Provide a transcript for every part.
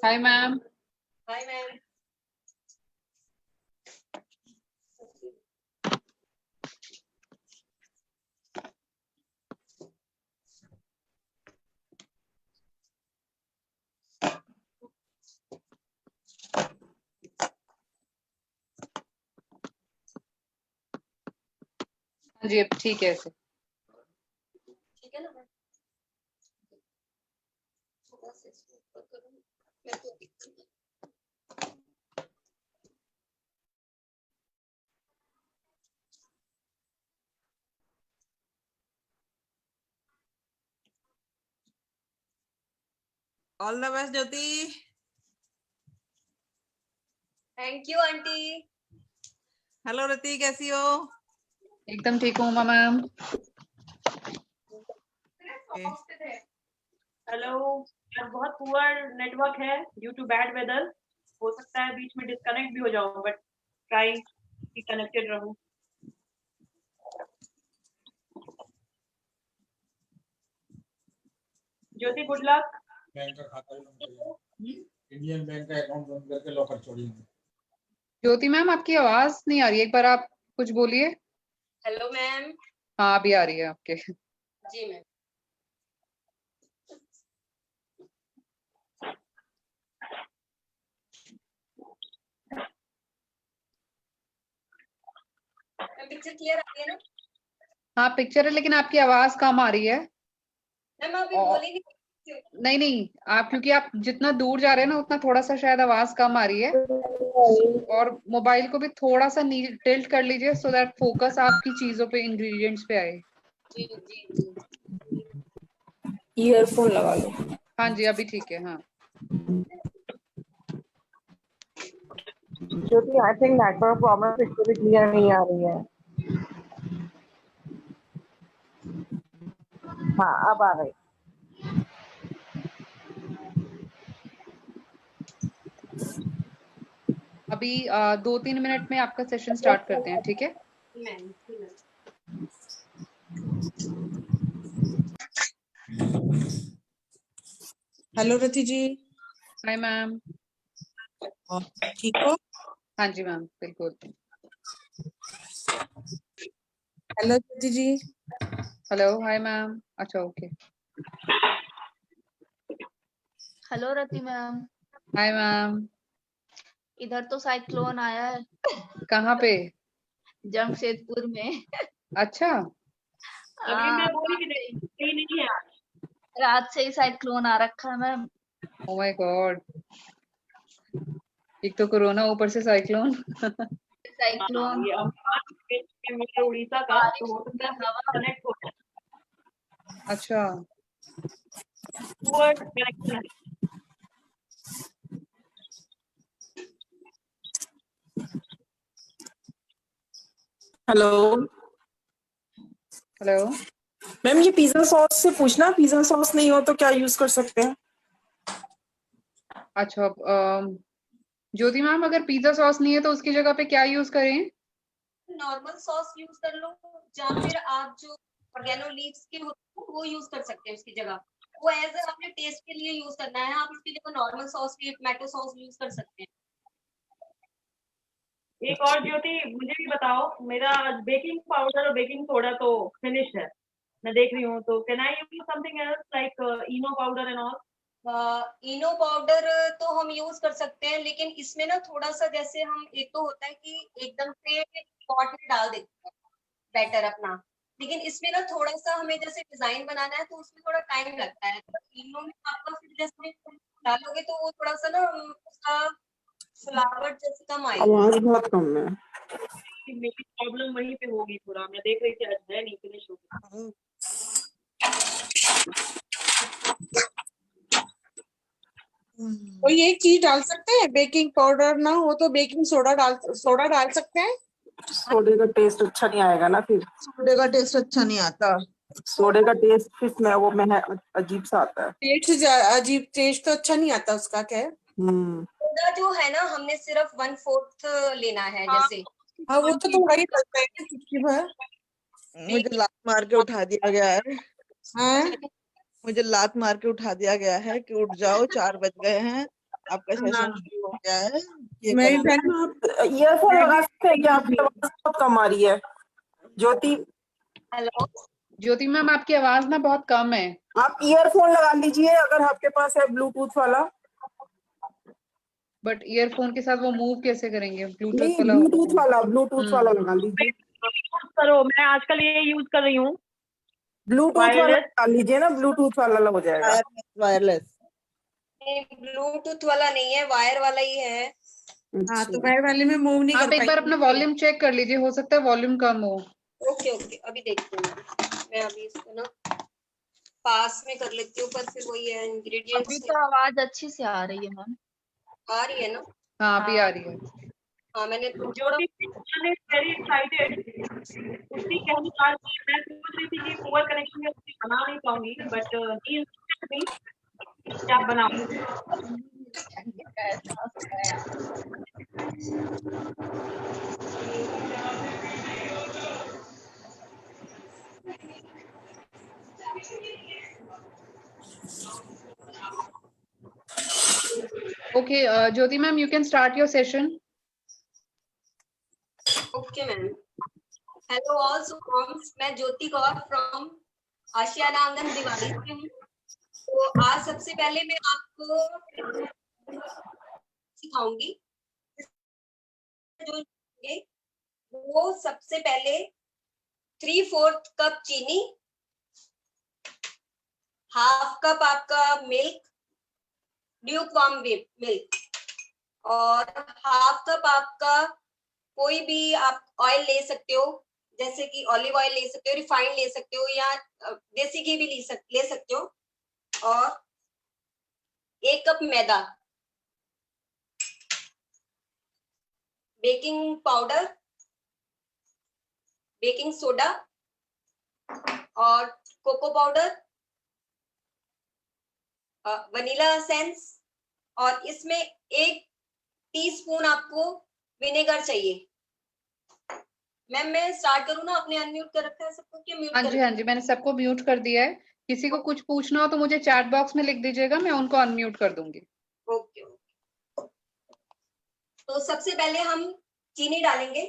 Hi ma'am. Hi ma'am. जी अब ठीक है ऐसे। ठीक है ना मैम। थोड़ा सा इसको ऊपर करूं मैं तो all the best Jyoti. Thank you aunty. Hello Rati, कैसी हो? एकदम ठीक हूँ मैम। हेलो। यार बहुत पुअर नेटवर्क है ड्यू टू बैड वेदर। हो सकता है बीच में डिस्कनेक्ट भी हो जाऊं, बट ट्राई की कनेक्टेड रहूं। ज्योति गुड लक। बैंक का खाता इंडियन बैंक का अकाउंट बंद करके लॉकर छोड़िए। ज्योति मैम आपकी आवाज नहीं आ रही है, एक बार आप कुछ बोलिए। Hello ma'am. हाँ अभी आ रही है आपके। जी मैम। पिक्चर क्लियर आ रही है ना? हाँ पिक्चर है लेकिन आपकी आवाज कम आ रही है। मैम अभी और- बोली नहीं। नहीं नहीं, आप क्योंकि आप जितना दूर जा रहे हैं ना उतना थोड़ा सा शायद आवाज कम आ रही है। और मोबाइल को भी थोड़ा सा टिल्ट कर लीजिए सो दैट फोकस आपकी चीजों पे, इंग्रेडिएंट्स पे आए। जी जी जी। ईयरफोन लगा लो। हाँ जी अभी ठीक है। हाँ Jyoti I think network problem picture भी क्लियर नहीं आ रही है। हाँ अब आ गई। अभी 2-3 मिनट में आपका सेशन स्टार्ट करते हैं, ठीक है? Ma'am hello Rati ji. Hi ma'am. ठीक हो? हाँ जी मैम बिल्कुल। Hello Jyoti ji. Hello hi ma'am. अच्छा okay. Hello Rati ma'am. Hi ma'am. इधर तो साइक्लोन आया है कहाँ पे? जमशेदपुर में। अच्छा अभी मैं बोली कि रात नहीं नहीं है आज। रात से ही साइक्लोन आ रखा है मैम। ओ माय गॉड, एक तो कोरोना ऊपर से साइक्लोन। साइक्लोन, ये मेरे उड़ीसा का तो हो सकता है कनेक्ट हो जाए। अच्छा पुअर कनेक्शन है। Hello hello. मैम, ये पिज्जा सॉस से पूछना, पिज्जा सॉस नहीं हो तो क्या यूज कर सकते हैं? अच्छा ज्योति मैम अगर पिज्जा सॉस नहीं है तो उसकी जगह पे क्या यूज करें? नॉर्मल सॉस यूज कर लो, या फिर आप जो ऑर्गेनो लीव्स के होते हैं वो यूज कर सकते हैं उसकी जगह। वो एज अपने टेस्ट के लिए यूज करना है, आप उसकी जगह नॉर्मल सॉस भी, टोमेटो सॉस यूज कर सकते हैं। एक और ज्योति मुझे भी बताओ, मेरा बेकिंग पाउडर और बेकिंग सोडा तो फिनिश है, मैं देख रही हूँ, तो can I use something else like Eno powder and all? Eno powder तो हम यूज कर सकते हैं, लेकिन इसमें ना थोड़ा सा, जैसे हम, एक तो होता है कि एकदम से पॉट में डाल देते हैं बैटर अपना, लेकिन इसमें ना थोड़ा सा हमें जैसे डिजाइन बनाना है तो उसमें थोड़ा टाइम लगता है। तो इनो में आपका फिर जैसे डालोगे तो वो थोड़ा सा ना उसका फ्लावर जैसे कम आएगी। आवाज बहुत कम है। मेरी प्रॉब्लम वहीं पे होगी, थोड़ा मैं देख रही थी आज है नहीं फिनिश होगी। कोई एक चीज डाल सकते हैं, बेकिंग पाउडर ना हो तो बेकिंग सोडा डाल सकते हैं। सोडे का टेस्ट अच्छा नहीं आएगा ना, फिर सोडे का टेस्ट अच्छा नहीं आता। सोडे का टेस्ट फिर में अजीब सा आता है। टेस्ट अजीब, टेस्ट तो अच्छा नहीं आता उसका। क्या है? सोडा जो है ना, हमने सिर्फ 1/4 लेना है। जैसे हाँ वो तो थोड़ा ही डलता है ना, चुटकी भर। मुझे लात मार के उठा दिया गया है। हाँ मुझे लात मार के उठा दिया गया है कि उठ जाओ, 4 बज गए हैं, आपका सेशन शुरू हो गया है। ये मैं करो। मैम आप ईयरफोन लगा सकते हैं क्या? आपकी आवाज बहुत कम आ रही है। ज्योति, हेलो, ज्योति मैम आपकी आवाज ना बहुत कम है। आप ईयरफोन लगा लीजिए अगर आपके पास है ब्लूटूथ वाला। बट ईयरफोन के साथ वो मूव कैसे करेंगे? ब्लूटूथ नहीं, वाला ब्लूटूथ वाला लगा लीजिए। यूज करो, मैं आजकल ये यूज कर रही हूँ। ब्लूटूथ वाला वायरलेस। लगा लीजिए ना, ब्लूटूथ वाला हो जाएगा। वायरलेस। ब्लूटूथ वाला नहीं है, वायर वाला ही है। हाँ, तो अच्छा, वायर वाले में मूव नहीं आप कर एक बार अपना पाएंगे। वॉल्यूम चेक कर लीजिए, हो सकता है वॉल्यूम कम हो। ओके ओके, अभी देखती हूँ। मैं अभी इसको ना पास में कर लेती हूँ, पर फिर वही है, अभी इंग्रेडिएंट्स तो आवाज अच्छी से आ रही है मैम। आ रही है ना। हाँ अभी आ हाँ। रही है। हाँ, मैंने थोड़ा ज्योति वेरी एक्साइटेड। उसकी कहने का मैं सोच रही थी कि पुअर कनेक्शन में उसकी बना नहीं पाऊंगी, बट नहीं क्या बनाऊं। का एहसास होता है। Okay, Jyoti ma'am, you can start your session. Okay ma'am. Hello all सुकॉम्स, मैं ज्योति कौर फ्रॉम आशियाना आंगन दिवाली से हूँ। तो आज सबसे पहले मैं आपको सिखाऊंगी जो वो सबसे पहले 3/4 कप चीनी, हाफ कप आपका मिल्क, ड्यूक वार्म मिल्क, और हाफ कप आपका कोई भी आप ऑयल ले सकते हो, जैसे कि ऑलिव ऑयल ले सकते हो, रिफाइंड ले सकते हो, या देसी घी भी ले सकते हो, और 1 कप मैदा, बेकिंग पाउडर, बेकिंग सोडा और कोको पाउडर, वनीला एसेंस, और इसमें 1 टीस्पून आपको विनेगर चाहिए। मैम मैं स्टार्ट करूँ ना? आपने अनम्यूट कर रखा है सबको कि म्यूट हाँ कर जी, हाँ जी, मैंने सबको म्यूट कर दिया है। किसी को कुछ पूछना हो तो मुझे चैट बॉक्स में लिख दीजिएगा, मैं उनको अनम्यूट कर दूंगी। ओके। तो सबसे पहले हम चीनी डालेंगे,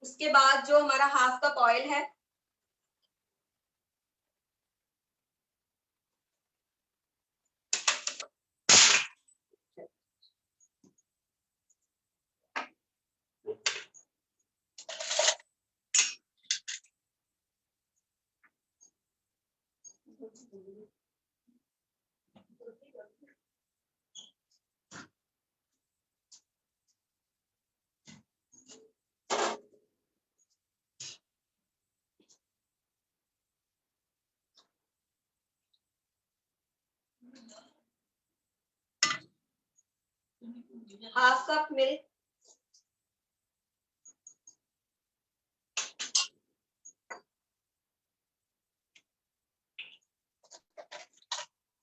उसके बाद जो हमारा हाफ कप ऑयल है, हाफ कप मिल्क,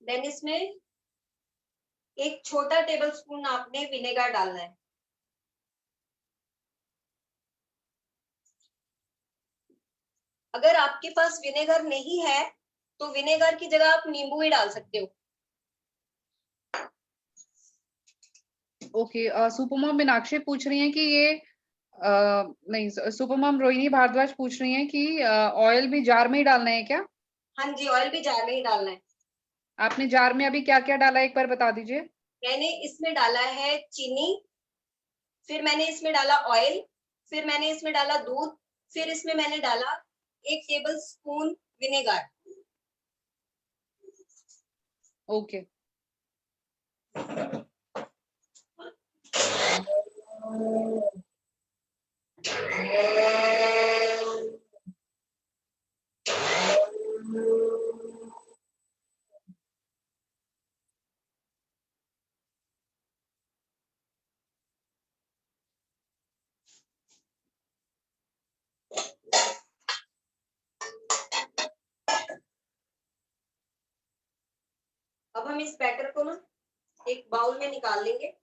देन इसमें 1 छोटा टेबल स्पून आपने विनेगर डालना है। अगर आपके पास विनेगर नहीं है तो विनेगर की जगह आप नींबू ही डाल सकते हो। ओके, सुपरमॉम मीनाक्षी पूछ रही हैं कि ये नहीं, सुपरमॉम रोहिणी भारद्वाज पूछ रही हैं कि ऑयल भी जार में ही डालना है क्या? हाँ जी, ऑयल भी जार में ही डालना है। आपने जार में अभी क्या क्या डाला है, एक बार बता दीजिए। मैंने इसमें डाला है चीनी, फिर मैंने इसमें डाला ऑयल, फिर मैंने इसमें डाला दूध, फिर इसमें मैंने डाला 1 टेबल स्पून विनेगर। ओके, अब हम इस बैटर को ना एक बाउल में निकाल लेंगे।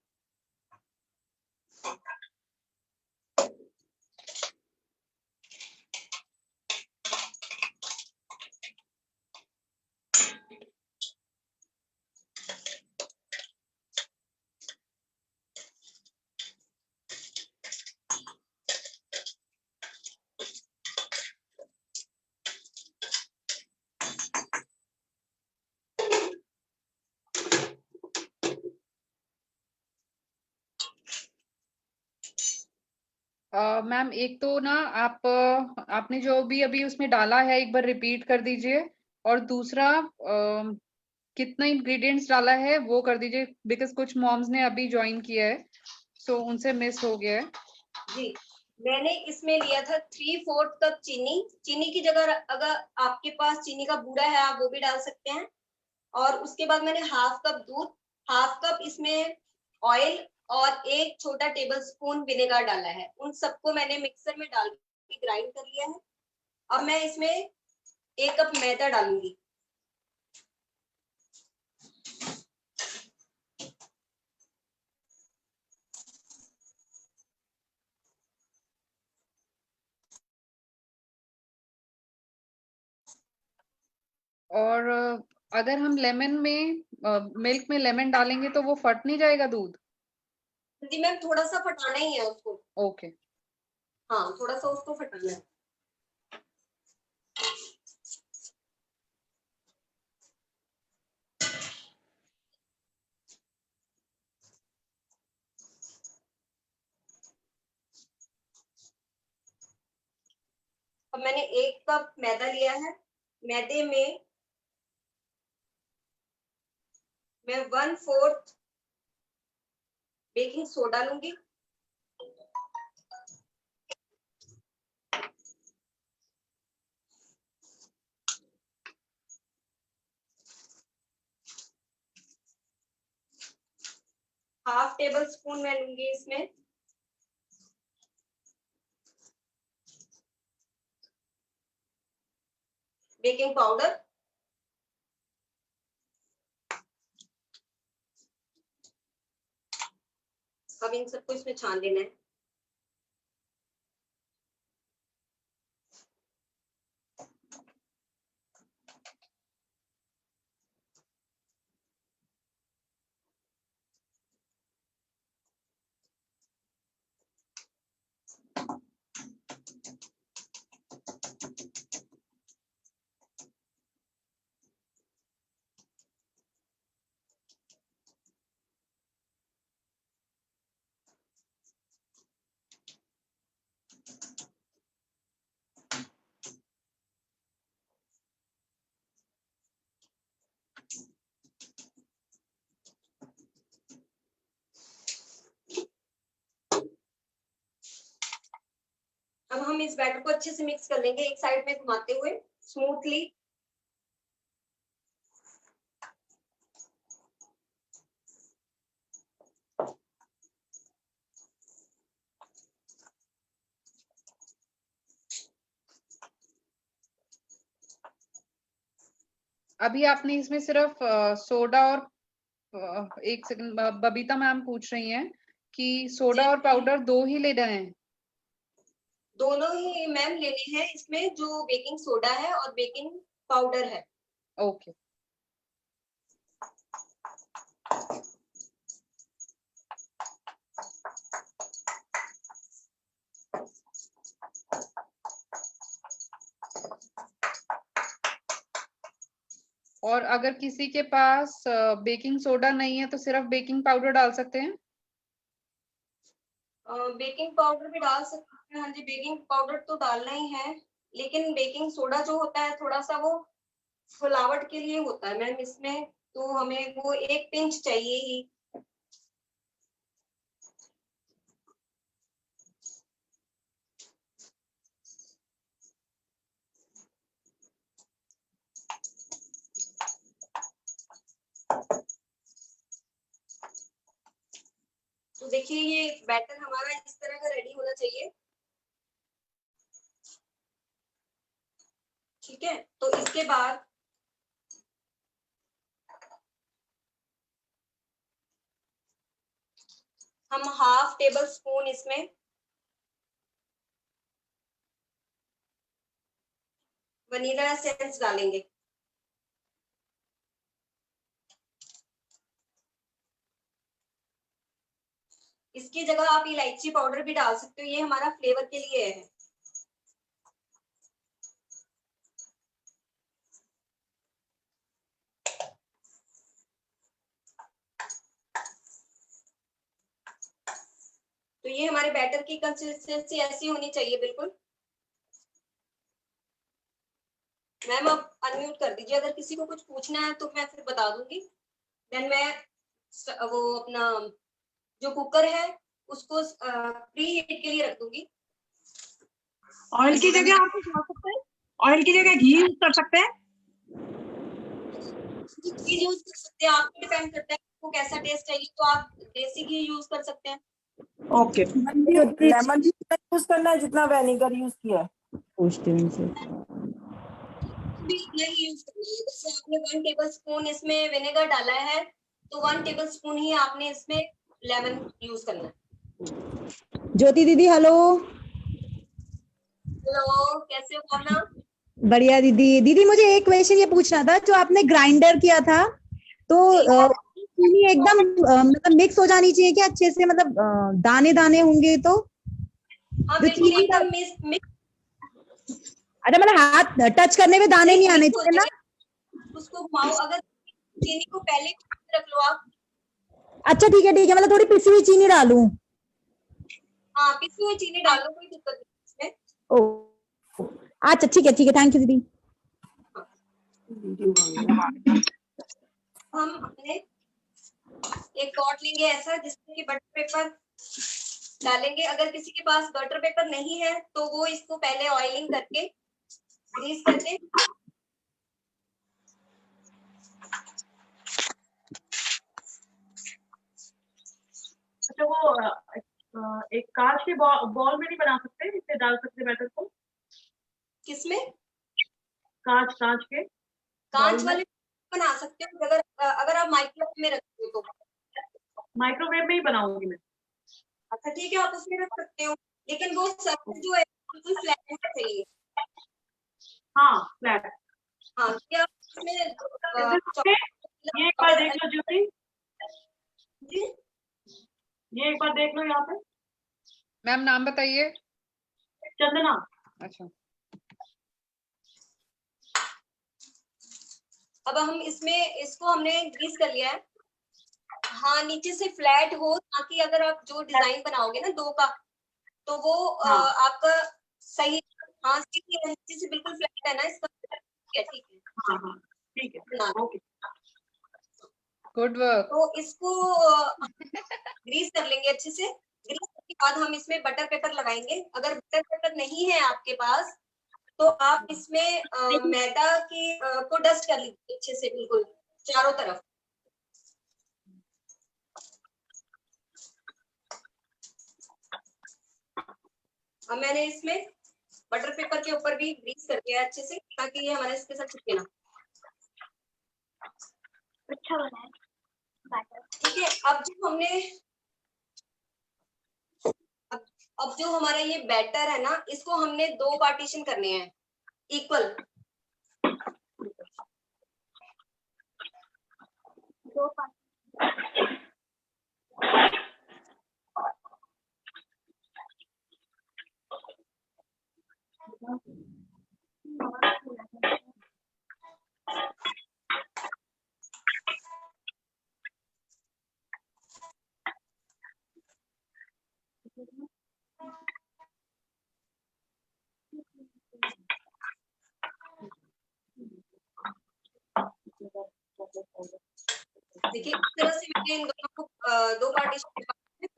मैम एक तो ना आप आपने जो भी अभी उसमें डाला है एक बार रिपीट कर दीजिए, और दूसरा कितना इंग्रेडिएंट्स डाला है वो कर दीजिए, बिकॉज कुछ मॉम्स ने अभी ज्वाइन किया है, सो उनसे मिस हो गया है। जी, मैंने इसमें लिया था 3/4 कप चीनी। चीनी की जगह अगर आपके पास चीनी का बूरा है आप वो भी डाल सकते हैं। और उसके बाद मैंने हाफ कप दूध, हाफ कप इसमें ऑयल और 1 छोटा टेबल स्पून विनेगर डाला है। उन सबको मैंने मिक्सर में डाल के ग्राइंड कर लिया है। अब मैं इसमें 1 कप मैदा डालूंगी। और अगर हम लेमन में मिल्क में लेमन डालेंगे तो वो फट नहीं जाएगा दूध? जी मैम, थोड़ा सा फटाना ही है उसको। ओके। हाँ, थोड़ा सा उसको फटाना है। अब मैंने 1 कप मैदा लिया है। मैदे में मैं 1/4 बेकिंग सोडा लूंगी। हाफ टेबल स्पून मैं लूंगी इसमें बेकिंग पाउडर। अब इन सबको इसमें छान देना है। अब हम इस बैटर को अच्छे से मिक्स कर लेंगे, एक साइड में घुमाते हुए स्मूथली। अभी आपने इसमें सिर्फ सोडा और एक सेकंड, बबीता मैम पूछ रही हैं कि सोडा जी, और पाउडर दो ही लेना है? दोनों ही मैम लेने हैं इसमें, जो बेकिंग सोडा है और बेकिंग पाउडर है। ओके। और अगर किसी के पास बेकिंग सोडा नहीं है तो सिर्फ बेकिंग पाउडर डाल सकते हैं? बेकिंग पाउडर भी डाल सकते हैं। हाँ जी, बेकिंग पाउडर तो डालना ही है, लेकिन बेकिंग सोडा जो होता है थोड़ा सा वो फुलावट के लिए होता है मैम इसमें, तो हमें वो 1 पिंच चाहिए ही। तो देखिए ये बैटर हमारा इस तरह का रेडी होना चाहिए। ठीक है, तो इसके बाद हम हाफ टेबल स्पून इसमें वनीला एसेंस डालेंगे। इसकी जगह आप इलायची पाउडर भी डाल सकते हो, ये हमारा फ्लेवर के लिए है। तो ये हमारे बैटर की कंसिस्टेंसी ऐसी होनी चाहिए बिल्कुल। मैम आप अनम्यूट कर दीजिए, अगर किसी को कुछ पूछना है तो मैं फिर बता दूंगी। देन मैं वो अपना जो कुकर है उसको प्री हीट के लिए रख दूंगी। ऑयल की जगह आप कुछ डाल सकते हैं, ऑयल की जगह घी यूज कर सकते हैं। घी यूज कर सकते हैं, आप पे डिपेंड करता है आपको कैसा टेस्ट चाहिए, तो आप देसी घी यूज कर सकते हैं। ओके, लेमन जितना यूज करना है जितना वेनेगर यूज किया है। भी इतना ही यूज करना है। जैसे आपने 1 टेबल स्पून इसमें विनेगर डाला है तो 1 टेबल स्पून ही आपने इसमें लेमन यूज करना है। ज्योति दीदी हेलो। हेलो, कैसे हो ना? बढ़िया दीदी। दीदी मुझे एक क्वेश्चन ये पूछना था, जो आपने ग्राइंडर किया था तो चीनी एकदम मतलब मिक्स हो जानी चाहिए क्या अच्छे से, मतलब दाने दाने होंगे तो? हाँ जो बिल्कुल चीनी एकदम मिक्स अच्छा, मतलब हाथ टच करने में दाने नहीं आने चाहिए ना? उसको घुमाओ। अगर चीनी को पहले रख लो आप। अच्छा ठीक है, मतलब थोड़ी पिसी हुई चीनी डालूं? हाँ पिसी हुई चीनी डालो, कोई दिक्कत नहीं इसमें। ओ अच्छा ठीक है थैंक यू दीदी। हम अपने एक पॉट लेंगे ऐसा जिसमें कि बटर पेपर डालेंगे। अगर किसी के पास बटर पेपर नहीं है तो वो इसको पहले ऑयलिंग करके ग्रीस करके अच्छा वो एक कांच के बॉल में नहीं बना सकते, इससे डाल सकते बैटर को? किसमें? कांच के कांच वाले बना सकते हो। अगर आप माइक्रोवेव में रखते हो तो माइक्रोवेव में ही बनाऊंगी मैं। अच्छा ठीक है, आप उसमें रख सकते हो, लेकिन वो सरफेस जो है बिल्कुल फ्लैट होना चाहिए। हाँ फ्लैट। हाँ क्या इसमें ये एक बार देख लो ज्योति, जी ये एक बार देख लो यहाँ पे। मैम नाम बताइए। चंदना। अच्छा, अब हम इसको हमने ग्रीस कर लिया है। हाँ नीचे से फ्लैट हो, ताकि अगर आप जो डिजाइन बनाओगे ना डो का तो वो आपका सही। हाँ ठीक है, नीचे से बिल्कुल फ्लैट है ना इसका। ठीक है हाँ ठीक है ओके। Good work. तो इसको ग्रीस कर लेंगे अच्छे से। ग्रीस के बाद हम इसमें बटर पेपर लगाएंगे। अगर बटर पेपर नहीं है आपके पास तो आप इसमें मैदा की को डस्ट कर लीजिए अच्छे से बिल्कुल चारों तरफ। अब मैंने इसमें बटर पेपर के ऊपर भी ग्रीस कर दिया है अच्छे से, ताकि ये हमारे इसके साथ चिपके ना। अच्छा बना है, ठीक है। अब जो हमारा ये बैटर है ना, इसको हमने 2 पार्टीशन करने हैं इक्वल। 2 देखिए इस तरह से मैंने इन दोनों को 2 पार्टीशन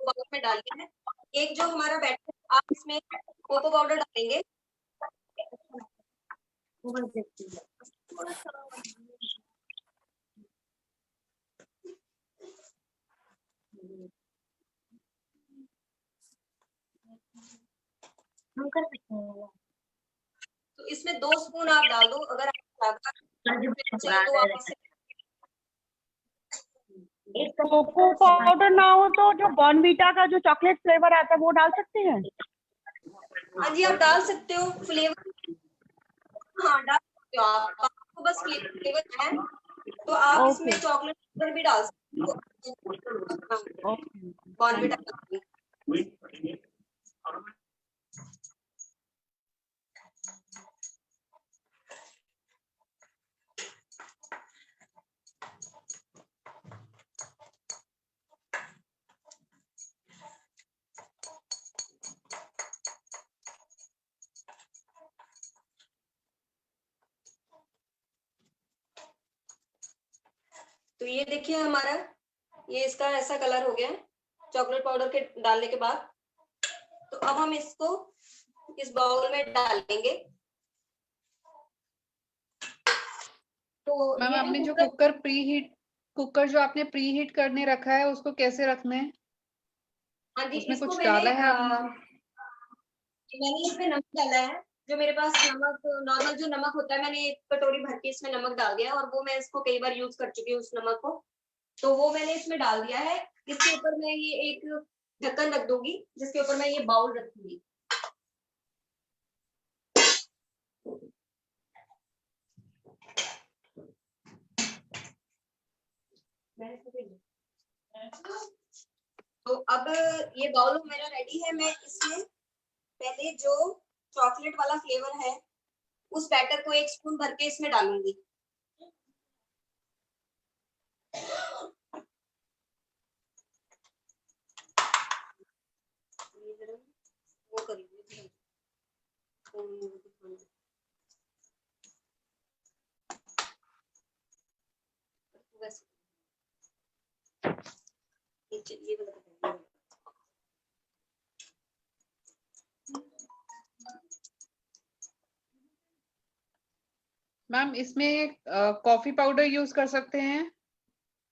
बाउल में डाल दिया है। एक जो हमारा बैटर, आप इसमें कोको पाउडर डालेंगे। हम कर सकते हैं, तो इसमें 2 स्पून आप डाल दो। अगर आप चाहिए तो आप इसे कोको पाउडर ना हो तो जो बॉर्नवीटा का जो चॉकलेट फ्लेवर आता है वो डाल सकते हैं। हाँ जी आप डाल सकते हो फ्लेवर। हाँ डाल सकते हो आप, आपको बस फ्लेवर है तो आप इसमें चॉकलेट फ्लेवर भी डाल सकते हो। बॉर्नवीटा का तो ये देखिए हमारा, ये इसका ऐसा कलर हो गया है चॉकलेट पाउडर के डालने के बाद। तो अब हम इसको इस बाउल में डालेंगे। तो मैम ये आपने जो कुकर, कुकर जो आपने प्री हीट करने रखा है उसको कैसे रखना है? हाँ जी, उसमें इसको कुछ मैंने डाला है आपने? मैंने इसमें नमक डाला है। जो मेरे पास नमक, नॉर्मल जो नमक होता है, मैंने एक कटोरी भर के इसमें नमक डाल दिया और वो मैं इसको कई बार यूज कर चुकी हूँ उस नमक को। तो वो मैंने इसमें डाल दिया है। इसके ऊपर मैं ये एक ढक्कन रख दूंगी जिसके ऊपर मैं ये बाउल रखूंगी। तो अब ये बाउल मेरा रेडी है। मैं इसमें पहले जो चॉकलेट वाला फ्लेवर है उस बैटर को 1 स्पून भर के इसमें डालूंगी। वो करिए ये वाला। मैम इसमें कॉफी पाउडर यूज कर सकते हैं?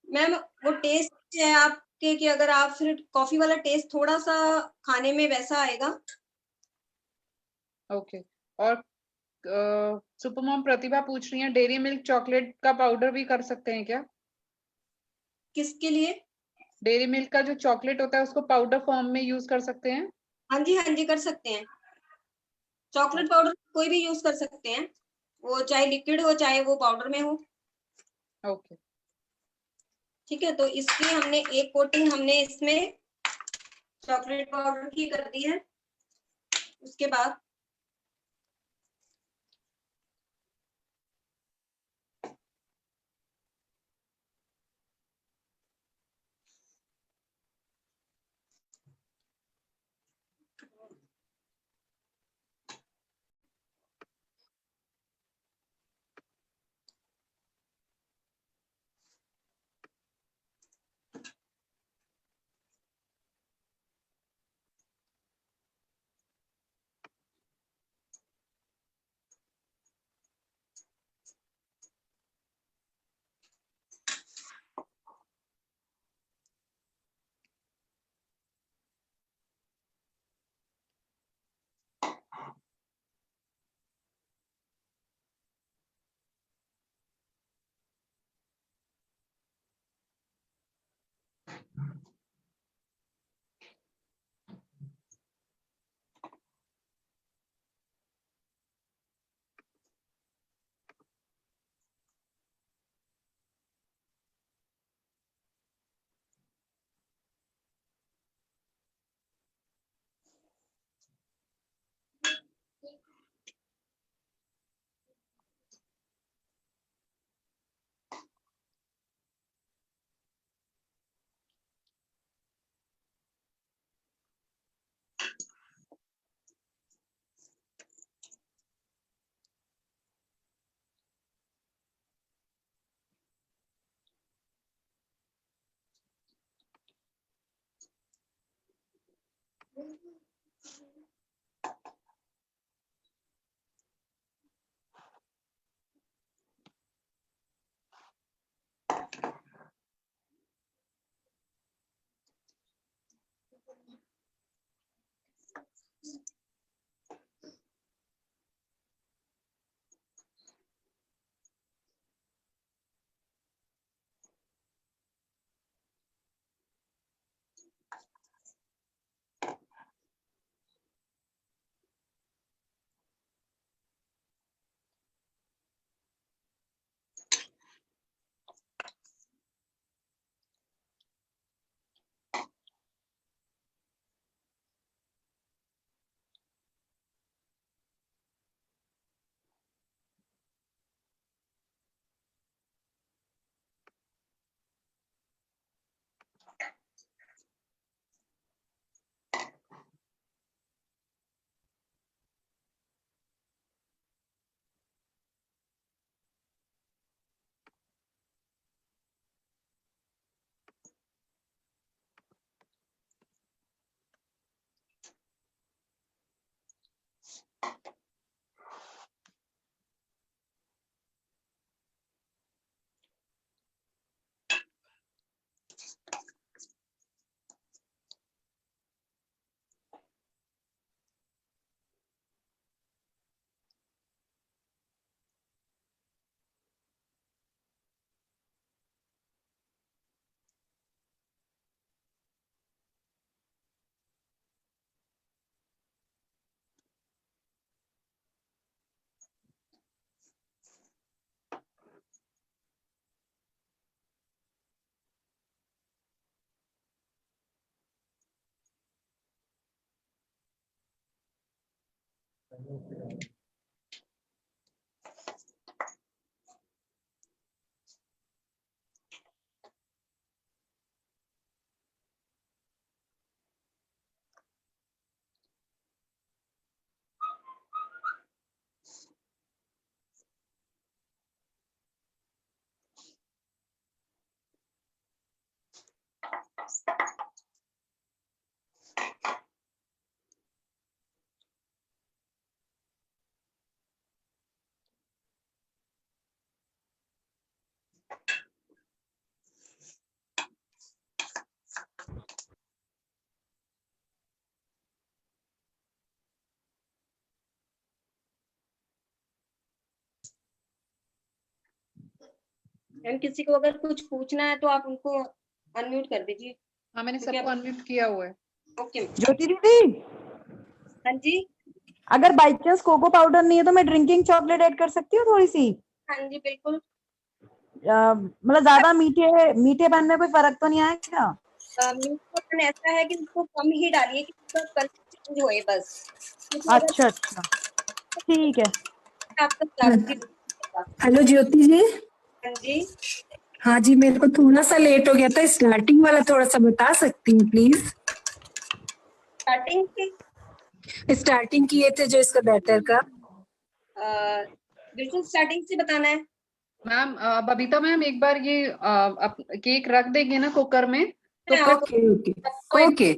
मैम वो टेस्ट है आपके कि अगर आप फिर कॉफी वाला टेस्ट थोड़ा सा खाने में वैसा आएगा। ओके। और सुपर मॉम प्रतिभा पूछ रही है डेयरी मिल्क चॉकलेट का पाउडर भी कर सकते हैं क्या? किसके लिए? डेयरी मिल्क का जो चॉकलेट होता है उसको पाउडर फॉर्म में यूज कर सकते हैं? हाँ जी कर सकते हैं। चॉकलेट पाउडर कोई भी यूज कर सकते हैं, वो चाहे लिक्विड हो चाहे वो पाउडर में हो। ओके। ठीक है, तो इसकी हमने एक कोटिंग हमने इसमें चॉकलेट पाउडर की कर दी है। उसके बाद मैम किसी को अगर कुछ पूछना है तो आप उनको अनम्यूट कर दीजिए। हाँ, मैंने क्योंकि सबको अनम्यूट किया हुआ है। ओके। ज्योति दीदी, हाँ जी। अगर बाई चांस कोको पाउडर नहीं है तो मैं ड्रिंकिंग चॉकलेट ऐड कर सकती हूँ थोड़ी सी? हाँ जी बिल्कुल। मतलब ज्यादा मीठेपन में कोई फर्क तो नहीं आएगा? मीठा ऐसा है कि उसको कम ही डालिए कि उसका कलर चेंज होए बस। अच्छा अच्छा, ठीक है। आपका ज्यादा। हेलो ज्योति जी। हाँ जी। हाँ जी, मेरे को थोड़ा सा लेट हो गया था, स्टार्टिंग वाला थोड़ा सा बता सकती हैं प्लीज? स्टार्टिंग किए थे जो इसका बैटर का। बिल्कुल स्टार्टिंग से बताना है मैम। बबीता मैम, एक बार ये केक रख देंगे ना कुकर में, तो ओके ओके ओके,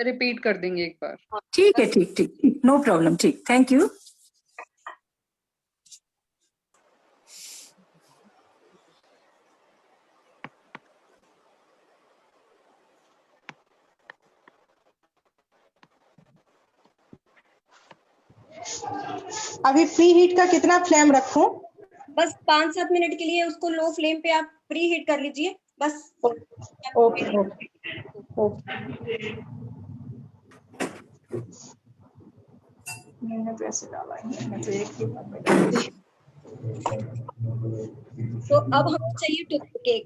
रिपीट कर देंगे एक बार। ठीक है, ठीक ठीक ठीक, नो प्रॉब्लम, ठीक, थैंक यू। अभी प्री हीट का कितना फ्लेम रखूं? बस 5-7 मिनट के लिए उसको लो फ्लेम पे आप प्री हीट कर लीजिए बस। ओके ओके मैंने तो ऐसे डाला है, मैं तो एक ही तो अब हमें चाहिए टूथ केक।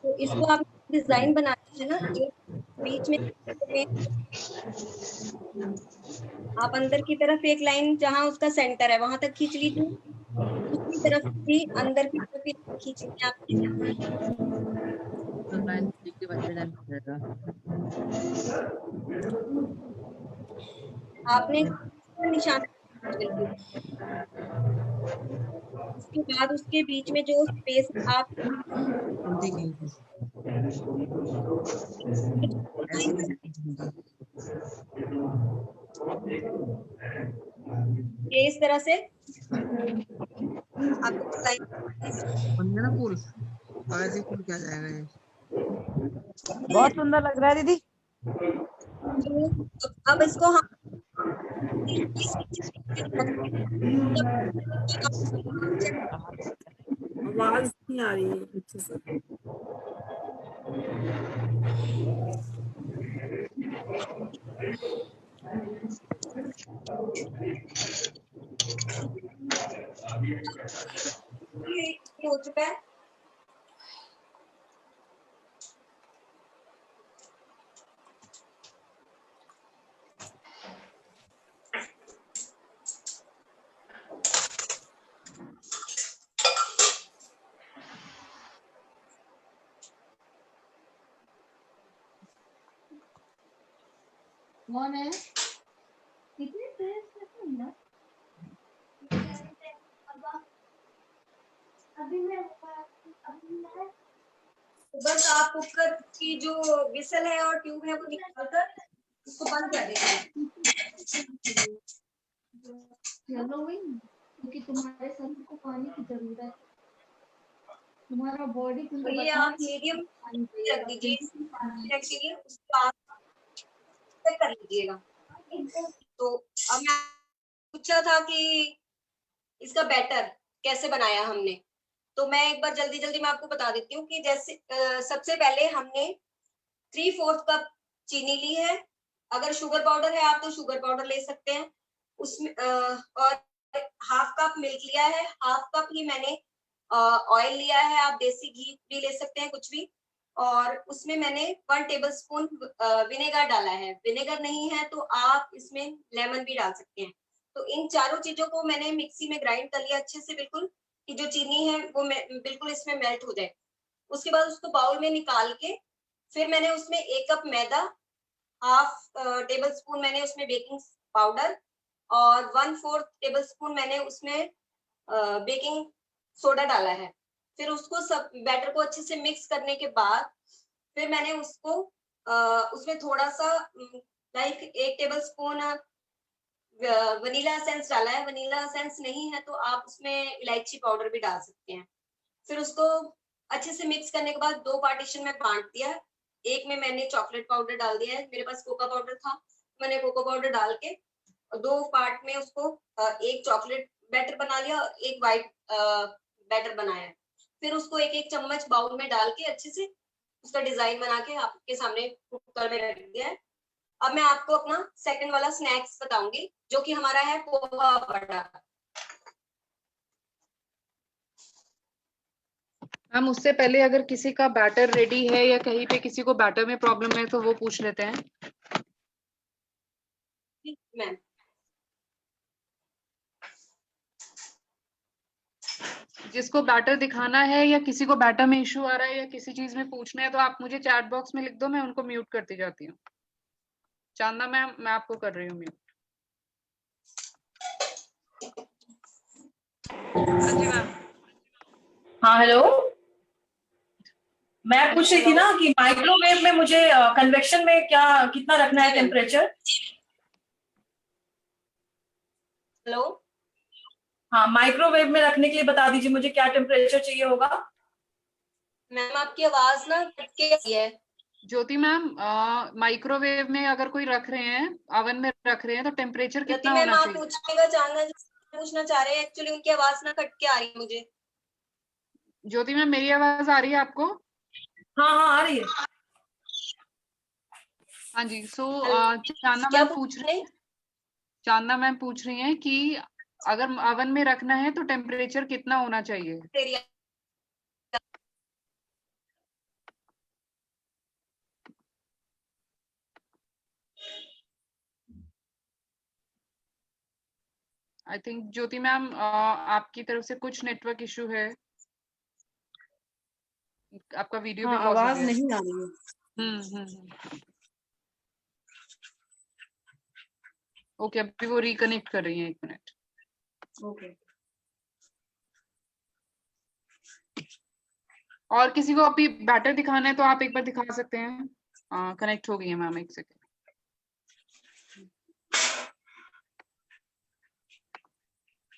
तो इसको आप डिजाइन बनाना है ना, एक बीच में आप अंदर की तरफ एक लाइन जहां उसका सेंटर है वहां तक खींच लीजिए, दूसरी तरफ भी अंदर की तरफ खींचनी आपकी। आपने निशान बिल्कुल। उसके बाद उसके बीच में जो स्पेस आप ये इस तरह से आपको क्या जाएगा ये? बहुत सुंदर लग रहा है दीदी। अब इसको हम आवाज नहीं आ रही है अच्छे से। ये हो चुका है। कौन है? कितने तेज से ना? अभी मैं बस आप कुकर की जो विसल है और ट्यूब है वो निकालकर उसको बंद कर देंगे। क्योंकि तुम्हारे शरीर को पानी की जरूरत है, तुम्हारा बॉडी तो ये आप मीडियम रख दीजिए मिनट के लिए, उसको आप चेक कर लीजिएगा। तो अब मैं पूछा था कि इसका बैटर कैसे बनाया हमने, तो मैं एक बार जल्दी जल्दी मैं आपको बता देती हूँ कि जैसे सबसे पहले हमने 3/4 कप चीनी ली है। अगर शुगर पाउडर है आप तो शुगर पाउडर ले सकते हैं उसमें, और 1/2 कप मिल्क लिया है। 1/2 कप ही मैंने ऑयल लिया है, आप देसी घी भी ले सकते हैं, कुछ भी। और उसमें मैंने 1 टेबलस्पून विनेगर डाला है। विनेगर नहीं है तो आप इसमें लेमन भी डाल सकते हैं। तो इन चारों चीजों को मैंने मिक्सी में ग्राइंड कर लिया अच्छे से, बिल्कुल कि जो चीनी है वो बिल्कुल इसमें मेल्ट हो जाए। उसके बाद उसको बाउल में निकाल के फिर मैंने उसमें 1 कप मैदा, हाफ टेबल स्पून मैंने उसमें बेकिंग पाउडर और 1/4 टेबल स्पून मैंने उसमें बेकिंग सोडा डाला है। फिर उसको सब बैटर को अच्छे से मिक्स करने के बाद फिर मैंने उसको उसमें थोड़ा सा like 1 table spoon vanilla essence डाला है। वनीला एसेंस नहीं है तो आप उसमें इलायची पाउडर भी डाल सकते हैं। फिर उसको अच्छे से मिक्स करने के बाद 2 पार्टीशन में बांट दिया। एक में मैंने चॉकलेट पाउडर डाल दिया है, मेरे पास कोको पाउडर था, मैंने कोको पाउडर डाल के 2 पार्ट में उसको एक चॉकलेट बैटर बना लिया और एक व्हाइट बैटर बनाया। फिर उसको 1-1 चम्मच बाउल में डाल के अच्छे से उसका डिजाइन बना के आपके सामने कुकर में रख दिया है। अब मैं आपको अपना सेकंड वाला स्नैक्स बताऊंगी, जो कि हमारा है पोहा वड़ा। हम उससे पहले अगर किसी का बैटर रेडी है या कहीं पे किसी को बैटर में प्रॉब्लम है तो वो पूछ लेते हैं। मैम जिसको बैटर दिखाना है या किसी को बैटर में इशू आ रहा है या किसी चीज में पूछना है तो आप मुझे चैट बॉक्स में लिख दो, मैं उनको म्यूट करती जाती हूँ। चांदा मैम, मैं आपको कर रही हूँ म्यूट। हाँ जी मैम। हाँ हेलो, मैं पूछ रही थी ना कि माइक्रोवेव में मुझे कन्वेक्शन में क्या कितना रखना है टेम्परेचर? हेलो, हाँ, माइक्रोवेव में रखने के लिए बता दीजिए मुझे क्या टेम्परेचर चाहिए होगा। मैम आपकी आवाज ना कट के आई है। ज्योति मैम, माइक्रोवेव में अगर कोई रख रहे हैं, ओवन में रख रहे हैं तो टेम्परेचर कितना मैम होना आप चाहिए? पूछना चाह रहे हैं, एक्चुअली उनकी आवाज ना कट के आ रही है मुझे। ज्योति मैम, मेरी आवाज आ रही है आपको? हाँ हाँ आ रही है। हाँ जी। चांदा मैम पूछ रही हैं कि अगर ओवन में रखना है तो टेम्परेचर कितना होना चाहिए? आई थिंक ज्योति मैम आपकी तरफ से कुछ नेटवर्क इशू है, आपका वीडियो भी पॉज हो आवाज गया। नहीं आ रही है। ओके, अभी वो रिकनेक्ट कर रही हैं, 1 मिनट। ओके। और किसी को अभी बैटर दिखाना है तो आप एक बार दिखा सकते हैं। कनेक्ट हो गई है ma'am, 1 second.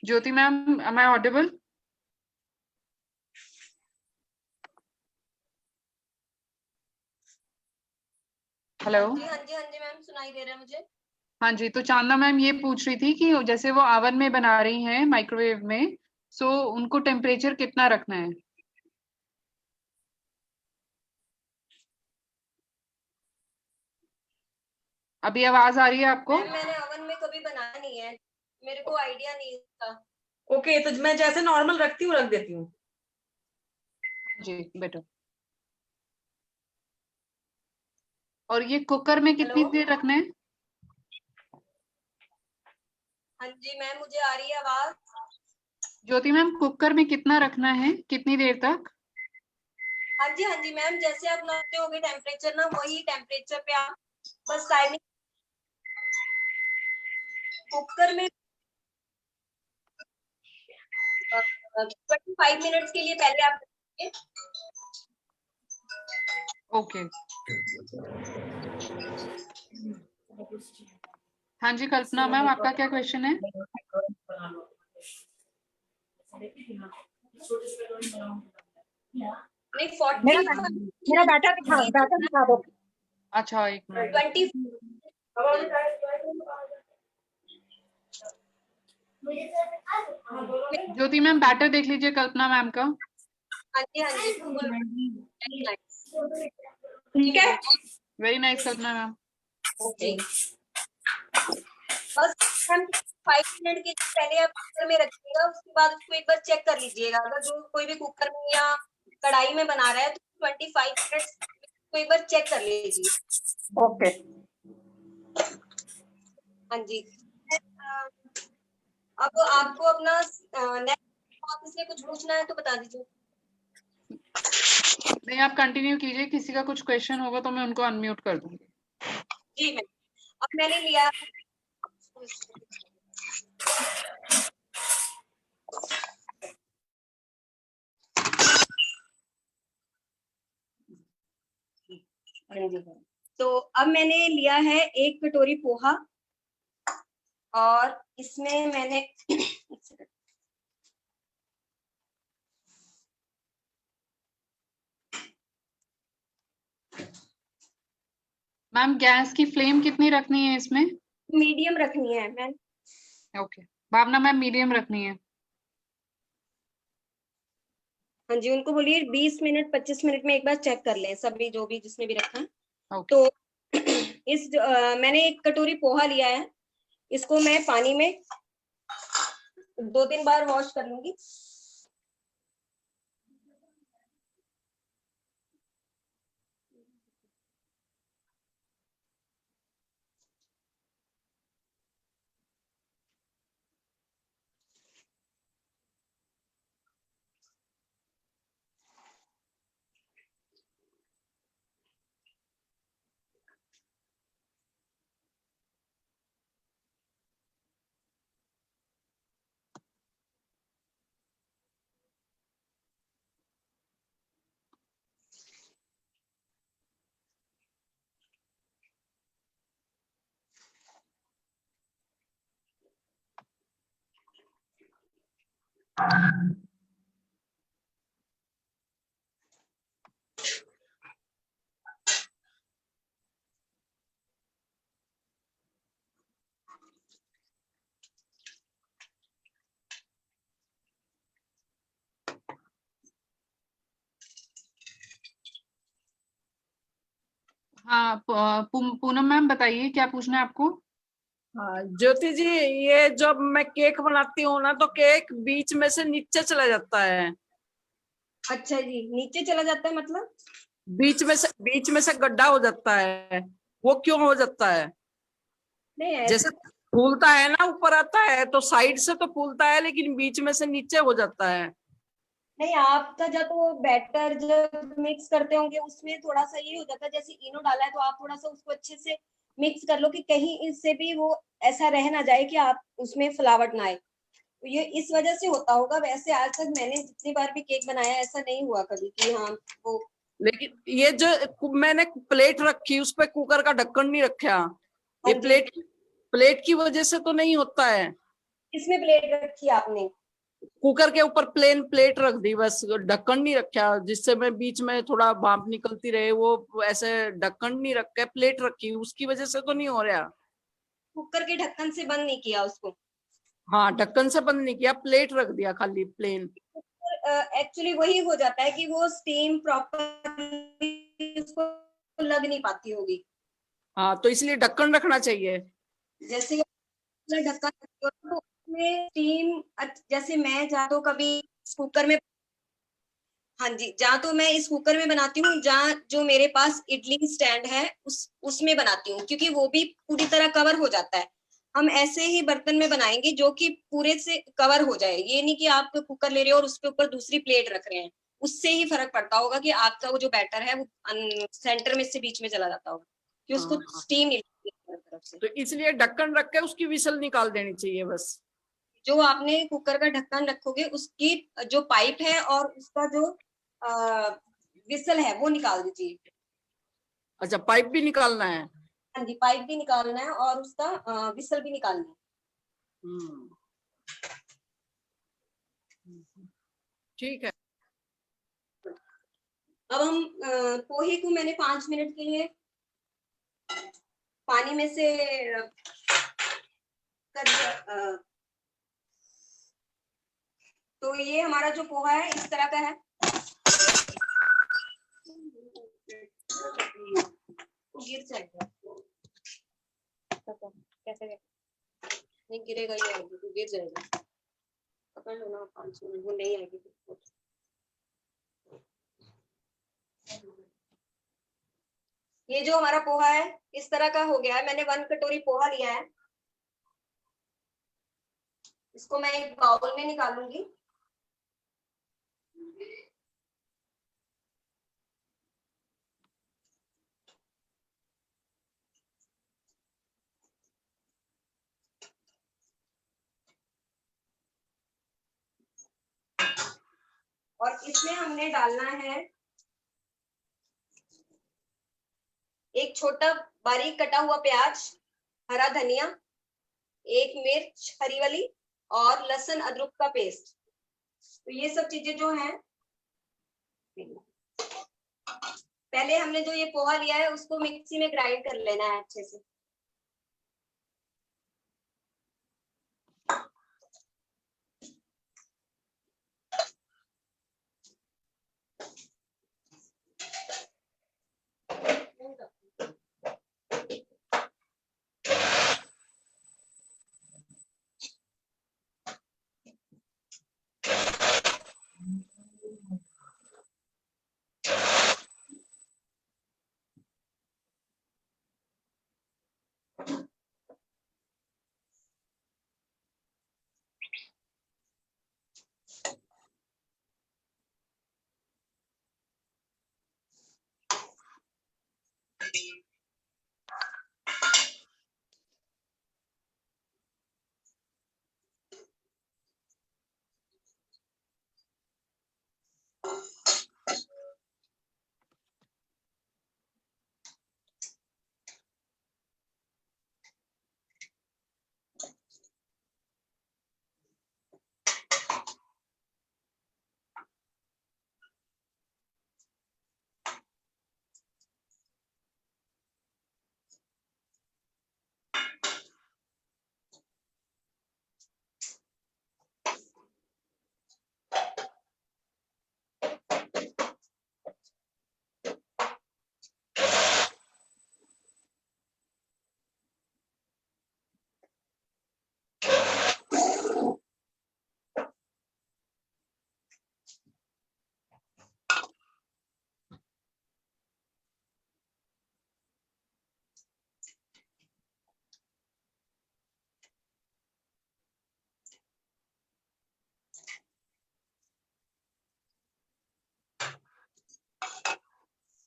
Jyoti ma'am, am I audible? Hello. हाँ जी मैम, सुनाई दे रहा है मुझे। हाँ जी, तो चांदा मैम ये पूछ रही थी कि जैसे वो ओवन में बना रही हैं माइक्रोवेव में, सो उनको टेम्परेचर कितना रखना है? अभी आवाज आ रही है आपको? मैंने ओवन में कभी बनाया नहीं है, मेरे को आइडिया नहीं इसका। ओके, तो मैं जैसे नॉर्मल रखती हूँ रख देती हूँ। जी बेटर। और ये कुकर में कितनी देर रखना है? हाँ जी मैम, मुझे आ रही है आवाज। ज्योति मैम, कुकर में कितना रखना है, कितनी देर तक? हाँ जी मैम, जैसे आप नापते होगे टेम्परेचर ना, वही टेम्परेचर पे आप बस टाइमिंग कुकर में 25 मिनट्स के लिए पहले आप ओके। हाँ जी कल्पना मैम, आपका क्या क्वेश्चन है? नहीं 40 मेरा बैटर दिखा दो। अच्छा, 1 मिनट। 20 ज्योति मैम, बैटर देख लीजिए कल्पना मैम का। हाँ जी ठीक है, वेरी नाइस कल्पना मैम। ओके। बस मैम 5 मिनट के पहले आप कुकर में रखिएगा, उसके बाद उसको एक बार चेक कर लीजिएगा। अगर जो कोई भी कुकर में या कढ़ाई में बना रहा है तो 25 मिनट्स को एक बार चेक कर लीजिए। ओके। हाँ जी। अब आपको अपना नेक्स्ट ऑफिस से कुछ पूछना है तो बता दीजिए। नहीं, आप कंटिन्यू कीजिए, किसी का कुछ क्वेश्चन होगा तो मैं उनको अनम्यूट कर दूंगी। जी मैम, अब मैंने लिया तो अब मैंने लिया है 1 कटोरी पोहा और इसमें मैंने मैम गैस की फ्लेम कितनी रखनी है इसमें? मीडियम रखनी है मैम। ओके, भावना मैम मीडियम रखनी है। हाँ जी, उनको बोलिए 20 मिनट 25 मिनट में एक बार चेक कर लें सभी, जो भी जिसने भी रखा है। तो मैंने 1 कटोरी पोहा लिया है, इसको मैं पानी में 2-3 बार वॉश कर लूंगी। हाँ, पूनम मैम बताइए क्या पूछना है आपको? हाँ ज्योति जी, ये जब मैं केक बनाती हूँ ना तो केक बीच में से नीचे चला जाता है। अच्छा जी, नीचे चला जाता है मतलब? बीच में से गड्ढा हो जाता है, वो क्यों हो जाता है? नहीं, जैसे फूलता है ना, ऊपर आता है तो साइड से तो फूलता है, लेकिन बीच में से नीचे हो जाता है। नहीं, आपका जब वो बैटर जब मिक्स करते होंगे उसमें थोड़ा सा ये हो जाता है, जैसे इनो डाला है तो आप थोड़ा सा उसको अच्छे से मिक्स कर लो कि कहीं इससे भी वो ऐसा रह ना जाए कि आप उसमें फ्लावट ना आए, तो ये इस वजह से होता होगा। वैसे आज तक मैंने जितनी बार भी केक बनाया ऐसा नहीं हुआ कभी कि हाँ वो। लेकिन ये जो मैंने प्लेट रखी उस पे कुकर का ढक्कन नहीं रखा, ये प्लेट की वजह से तो नहीं होता है। किसमें प्लेट रखी आपने? कुकर के ऊपर प्लेन प्लेट रख दी, बस ढक्कन नहीं रखा, जिससे मैं बीच में थोड़ा भाप निकलती रहे, वो ऐसे ढक्कन नहीं रख के प्लेट रखी, उसकी वजह से तो नहीं हो रहा। कुकर के ढक्कन से बंद नहीं किया उसको? हाँ, ढक्कन से बंद नहीं किया, प्लेट रख दिया खाली प्लेन। एक्चुअली वही हो जाता है कि वो स्टीम प्रॉपर उसको लग नहीं पाती होगी। हाँ, तो इसलिए ढक्कन रखना चाहिए। जैसे ढक्कन तो उसमें स्टीम, जैसे मैं जहाँ तो कभी कुकर में, हाँ जी, जहाँ तो मैं इस कुकर में बनाती हूँ, जहाँ जो मेरे पास इडली स्टैंड है उसमें बनाती हूँ, क्योंकि वो भी पूरी तरह कवर हो जाता है। हम ऐसे ही बर्तन में बनाएंगे जो कि पूरे से कवर हो जाए, ये नहीं कि आप कुकर ले रहे हो और उसके ऊपर दूसरी प्लेट रख रहे हैं, उससे ही फर्क पड़ता होगा कि आपका वो जो बैटर है वो सेंटर में से बीच में चला जाता होगा कि उसको स्टीम नहीं तरफ से। तो इसलिए ढक्कन रख के उसकी विसल निकाल देनी चाहिए बस। जो आपने कुकर का ढक्कन रखोगे उसकी जो पाइप है और उसका जो विसल है वो निकाल दीजिए। अच्छा, पाइप भी निकालना है? हाँ जी, पाइप भी निकालना है और उसका विसल भी निकालना है। ठीक है। अब हम पोहे को मैंने 5 मिनट के लिए पानी में से कर दिया। तो ये हमारा जो पोहा है इस तरह का है। गिर जाएगा कैसे? नहीं गिरेगा, ये आएगी तो गिर जाएगा, पकड़ लो ना 500 में, वो नहीं आएगी तो। ये जो हमारा पोहा है इस तरह का हो गया है। मैंने 1 कटोरी पोहा लिया है, इसको मैं एक बाउल में निकालूंगी। और इसमें हमने डालना है एक छोटा बारीक कटा हुआ प्याज, हरा धनिया, एक मिर्च हरी वाली और लहसुन अदरक का पेस्ट। तो ये सब चीजें जो हैं, पहले हमने जो ये पोहा लिया है उसको मिक्सी में ग्राइंड कर लेना है अच्छे से।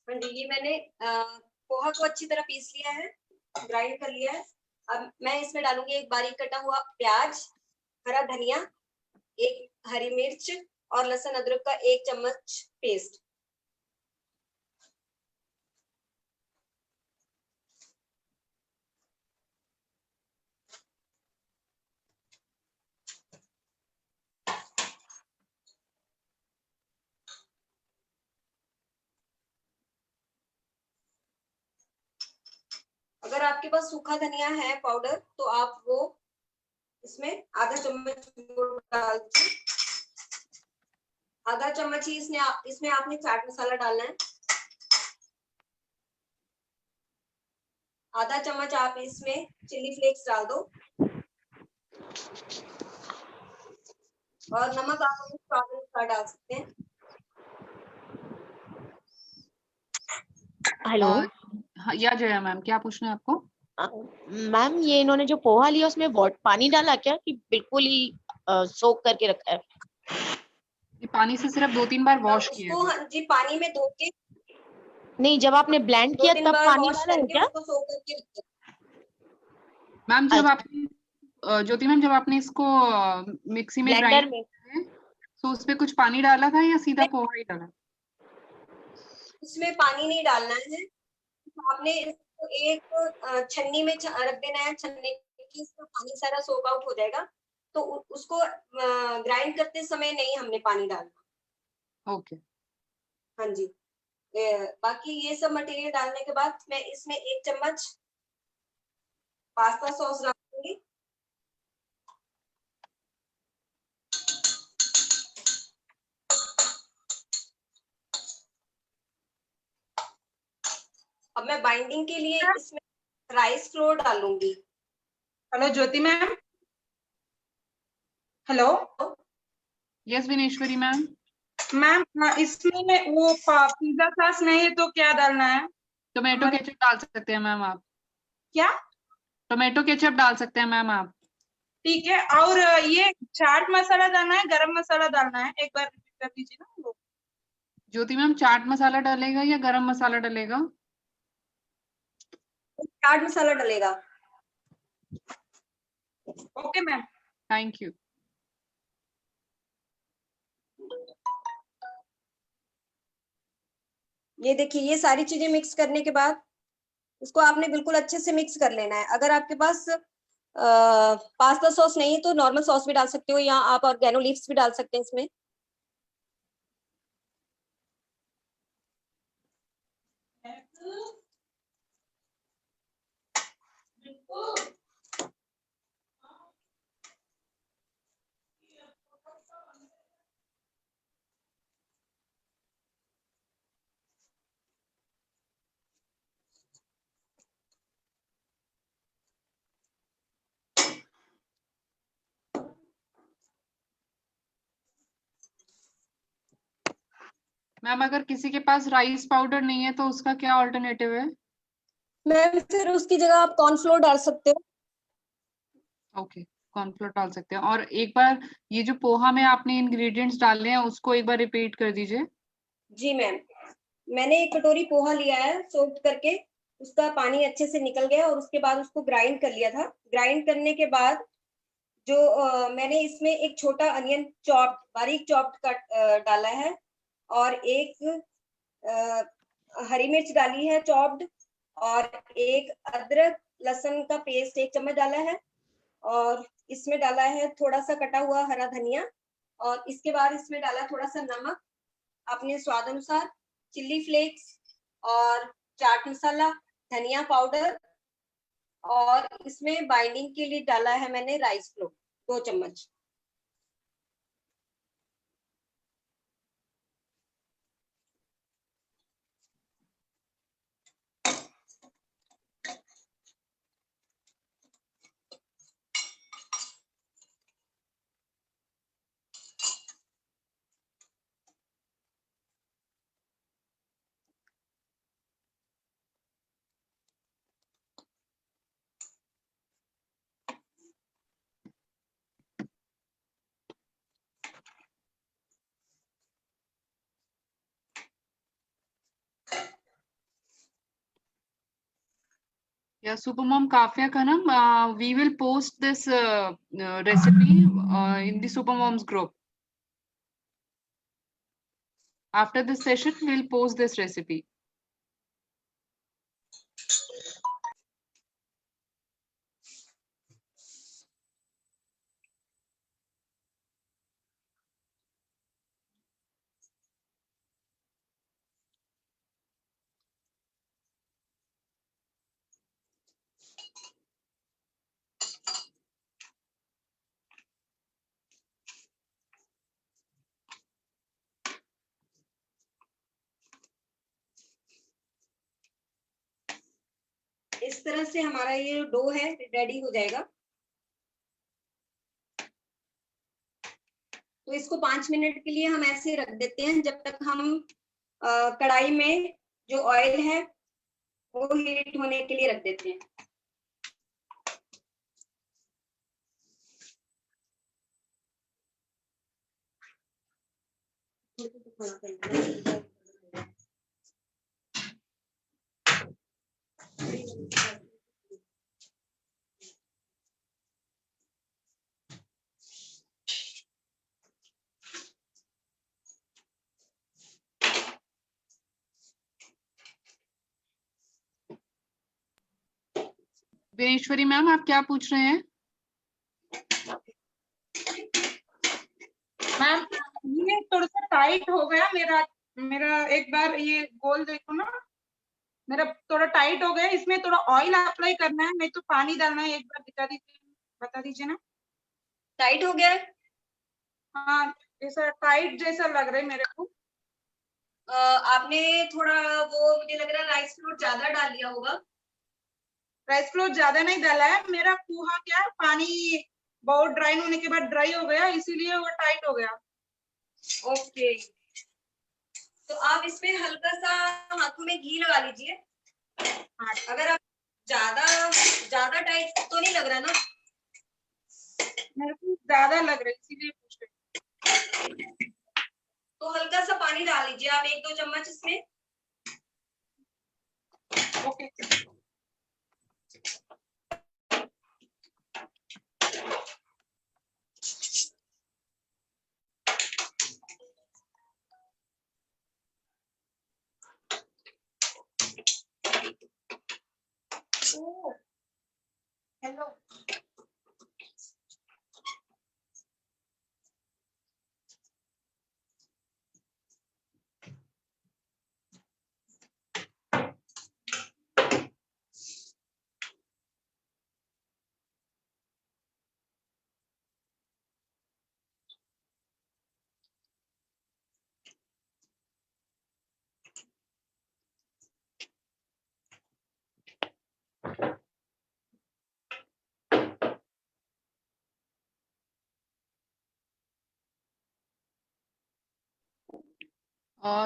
हाँ जी, ये मैंने पोहा को अच्छी तरह पीस लिया है, ग्राइंड कर लिया है। अब मैं इसमें डालूंगी एक बारीक कटा हुआ प्याज, हरा धनिया, एक हरी मिर्च और लहसुन अदरक का 1 चम्मच पेस्ट। अगर आपके पास सूखा धनिया है पाउडर तो आप वो इसमें आधा चम्मच डाल दीजिए। आधा चम्मच ही इसमें आपने चाट मसाला डालना है। आधा चम्मच आप इसमें चिली फ्लेक्स डाल दो और नमक आप स्वाद अनुसार डाल सकते हैं। हेलो हाँ, या जया मैम, क्या पूछना है आपको? मैम, ये इन्होंने जो पोहा लिया उसमें पानी डाला क्या कि बिल्कुल ही सोक करके रखा है? ये पानी से सिर्फ 2-3 बार वॉश किया है। हाँ जी, पानी में धो के। नहीं, जब आपने ब्लेंड किया तब पानी डाला है क्या? उसको सोक करके रखिए। मैम जब आपने ज्योति मैम जब आपने इसको मिक्सी में ग्राइंड किया तो उसमें कुछ पानी डाला था या सीधा पोहा ही डाला? उसमें पानी नहीं डालना है, आपने इसको एक छन्नी में रख देना है। छन्नी की इसका पानी सारा सोक आउट हो जाएगा, तो उसको ग्राइंड करते समय नहीं हमने पानी डालना। ओके। हाँ जी, बाकी ये सब मटेरियल डालने के बाद मैं इसमें 1 चम्मच पास्ता सॉस डालूंगी। अब मैं बाइंडिंग के लिए इसमें राइस फ्लोर डालूंगी। Hello Jyoti ma'am, hello yes Vineshwari ma'am. Ma'am, इसमें वो पिज्जा सॉस नहीं है तो क्या डालना है? टोमेटो केचप डाल सकते हैं मैम आप। क्या? टोमेटो केचप डाल सकते हैं मैम आप। ठीक है। और ये चाट मसाला डालना है, गरम मसाला डालना है? एक बार रिपीट कर दीजिए ना वो। ज्योति मैम चाट मसाला डलेगा या गरम मसाला डलेगा? चाट मसाला डलेगा। Okay ma'am. Thank you. ये देखिए, ये सारी चीजें मिक्स करने के बाद इसको आपने बिल्कुल अच्छे से मिक्स कर लेना है। अगर आपके पास पास्ता सॉस नहीं है तो नॉर्मल सॉस भी डाल सकते हो, या आप ऑर्गेनो लीव्स भी डाल सकते हैं इसमें। मैम अगर किसी के पास राइस पाउडर नहीं है तो उसका क्या ऑल्टरनेटिव है? मैम फिर उसकी जगह आप कॉर्नफ्लोर डाल सकते हो। ओके, कॉर्नफ्लोर डाल सकते हैं। और एक बार ये जो पोहा में आपने इंग्रेडिएंट्स डाले हैं उसको एक बार रिपीट कर दीजिए। जी मैम, मैंने 1 कटोरी पोहा लिया है सोक करके, उसका पानी अच्छे से निकल गया और उसके बाद उसको ग्राइंड कर लिया था। ग्राइंड करने के बाद जो मैंने इसमें एक छोटा अनियन चॉप्ड, बारीक चॉप्ड कट डाला है, और एक हरी मिर्च डाली है चॉप्ड, और एक अदरक लहसुन का पेस्ट 1 चम्मच डाला है, और इसमें डाला है थोड़ा सा कटा हुआ हरा धनिया, और इसके बाद इसमें डाला थोड़ा सा नमक अपने स्वाद अनुसार, चिल्ली फ्लेक्स और चाट मसाला, धनिया पाउडर, और इसमें बाइंडिंग के लिए डाला है मैंने राइस फ्लोर 2 चम्मच। Yeah, Supermom Kafya Khanam, we will post this recipe in the Supermom's group. After this session, we'll post this recipe. इस तरह से हमारा ये डो है रेडी हो जाएगा। तो इसको 5 मिनट के लिए हम ऐसे रख देते हैं, जब तक हम कढ़ाई में जो ऑयल है वो हीट होने के लिए रख देते हैं। विनेश्वरी मैम, आप क्या पूछ रहे हैं? मैम ये थोड़ा सा टाइट हो गया मेरा एक बार ये गोल देखो ना, मेरा थोड़ा टाइट हो गया। इसमें थोड़ा ऑयल अप्लाई करना है, नहीं तो पानी डालना है? एक बार बता दीजिए ना। टाइट हो गया है? हाँ, ऐसा टाइट जैसा लग रहा है मेरे को। आपने थोड़ा वो, मुझे लग रहा है राइस फ्लोर ज्यादा डाल दिया होगा। राइस फ्लोर ज्यादा नहीं डाला है, मेरा पोहा क्या पानी बहुत ड्राई होने के बाद ड्राई हो गया, इसीलिए वो टाइट हो गया। ओके, तो आप इसमें हल्का सा हाथों में घी लगा लीजिए। अगर आप ज्यादा ज्यादा टाइट तो नहीं लग रहा ना? मेरे को ज्यादा लग रहा है, इसीलिए पूछ रही हूँ। तो हल्का सा पानी डाल लीजिए आप, 1-2 चम्मच इसमें। Okay. Hello,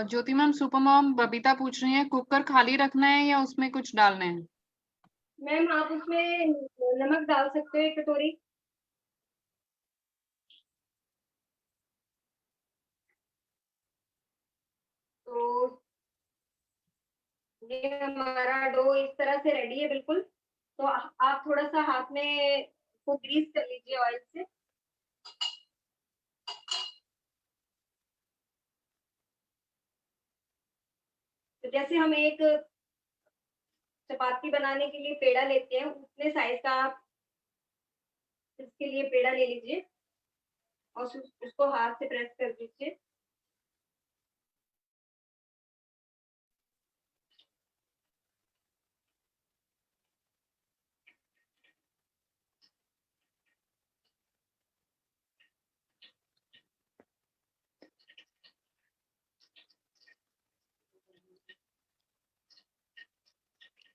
Jyoti ma'am, super mom Babita पूछ रही है, कुकर खाली रखना है या उसमें कुछ डालना है? मैम आप उसमें नमक डाल सकते हो 1 कटोरी। तो ये हमारा डो इस तरह से रेडी है बिल्कुल। तो आप थोड़ा सा हाथ में को ग्रीस कर लीजिए ऑयल से। तो जैसे हम एक चपाती बनाने के लिए पेड़ा लेते हैं, उतने साइज का आप इसके लिए पेड़ा ले लीजिए और उसको हाथ से प्रेस कर दीजिए।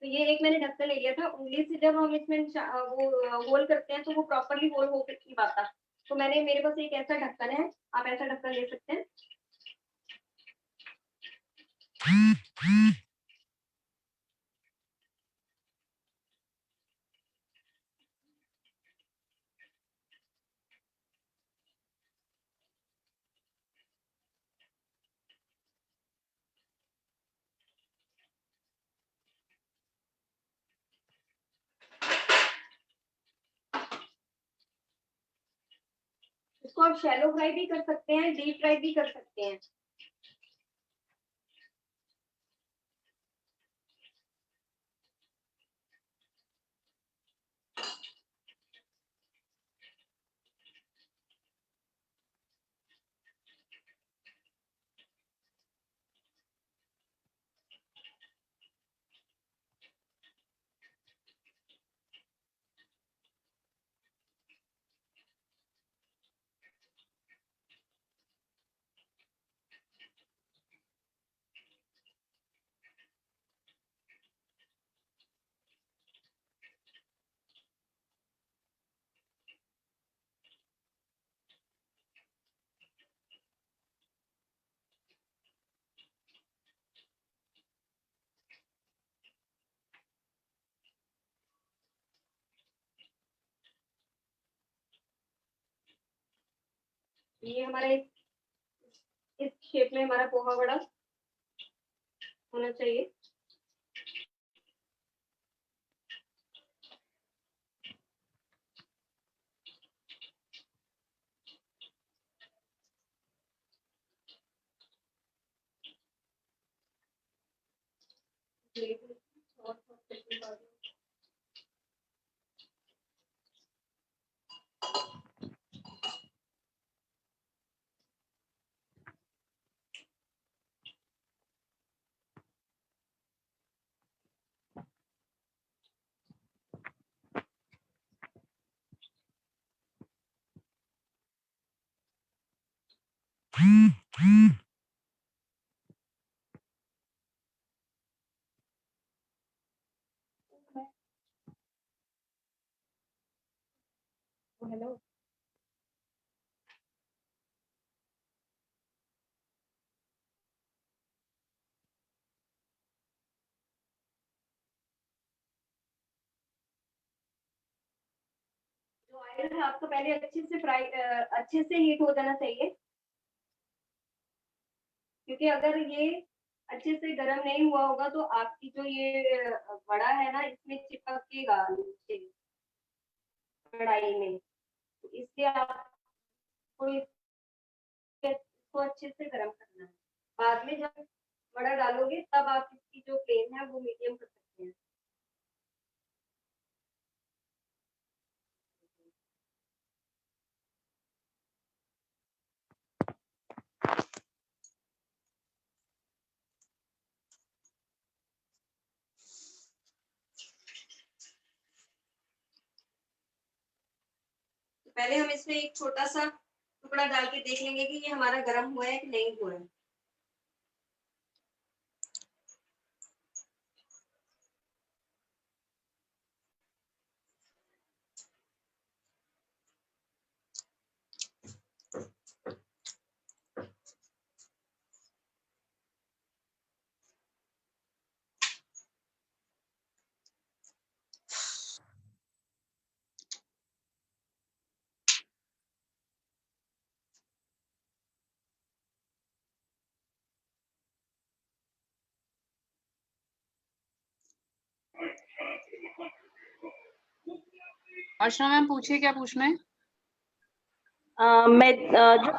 तो ये एक मैंने ढक्कन ले लिया था, उंगली से जब हम इसमें वो होल करते हैं तो वो प्रॉपरली होल हो नहीं पाता। तो मेरे पास एक ऐसा ढक्कन है, आप ऐसा ढक्कन ले सकते हैं। इसको आप शैलो फ्राई भी कर सकते हैं, डीप फ्राई भी कर सकते हैं। ये हमारा इस शेप में हमारा पोहा वड़ा होना चाहिए। हेलो। ऑयल है आपका पहले अच्छे से हीट हो जाना चाहिए, क्योंकि अगर ये अच्छे से गर्म नहीं हुआ होगा तो आपकी जो ये वड़ा है ना इसमें चिपकेगा नीचे कढ़ाई में, तो इसलिए आपको इसको अच्छे से गर्म करना है। बाद में जब वड़ा डालोगे तब आप इसकी जो फ्लेम है वो मीडियम कर सकते हैं। तो पहले हम इसमें एक छोटा सा टुकड़ा डाल के देख लेंगे कि ये हमारा गर्म हुआ है कि नहीं हुआ है। अर्चना मैम पूछिए, क्या पूछना है? मैं जो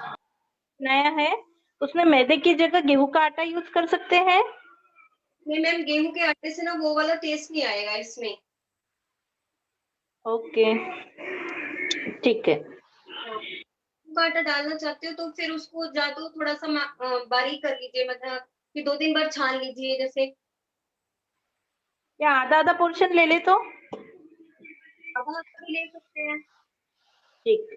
नया है उसमें मैदे की जगह गेहूं का आटा यूज कर सकते हैं? नहीं मैम, गेहूं के आटे से ना वो वाला टेस्ट नहीं आएगा इसमें। ओके ठीक है। गेहूं का आटा डालना चाहते हो तो फिर उसको या तो थोड़ा सा बारीक कर लीजिए, मतलब कि 2-3 बार छान लीजिए जैसे। या आधा आधा पोर्शन ले ले तो? आधा भी ले सकते हैं। ठीक।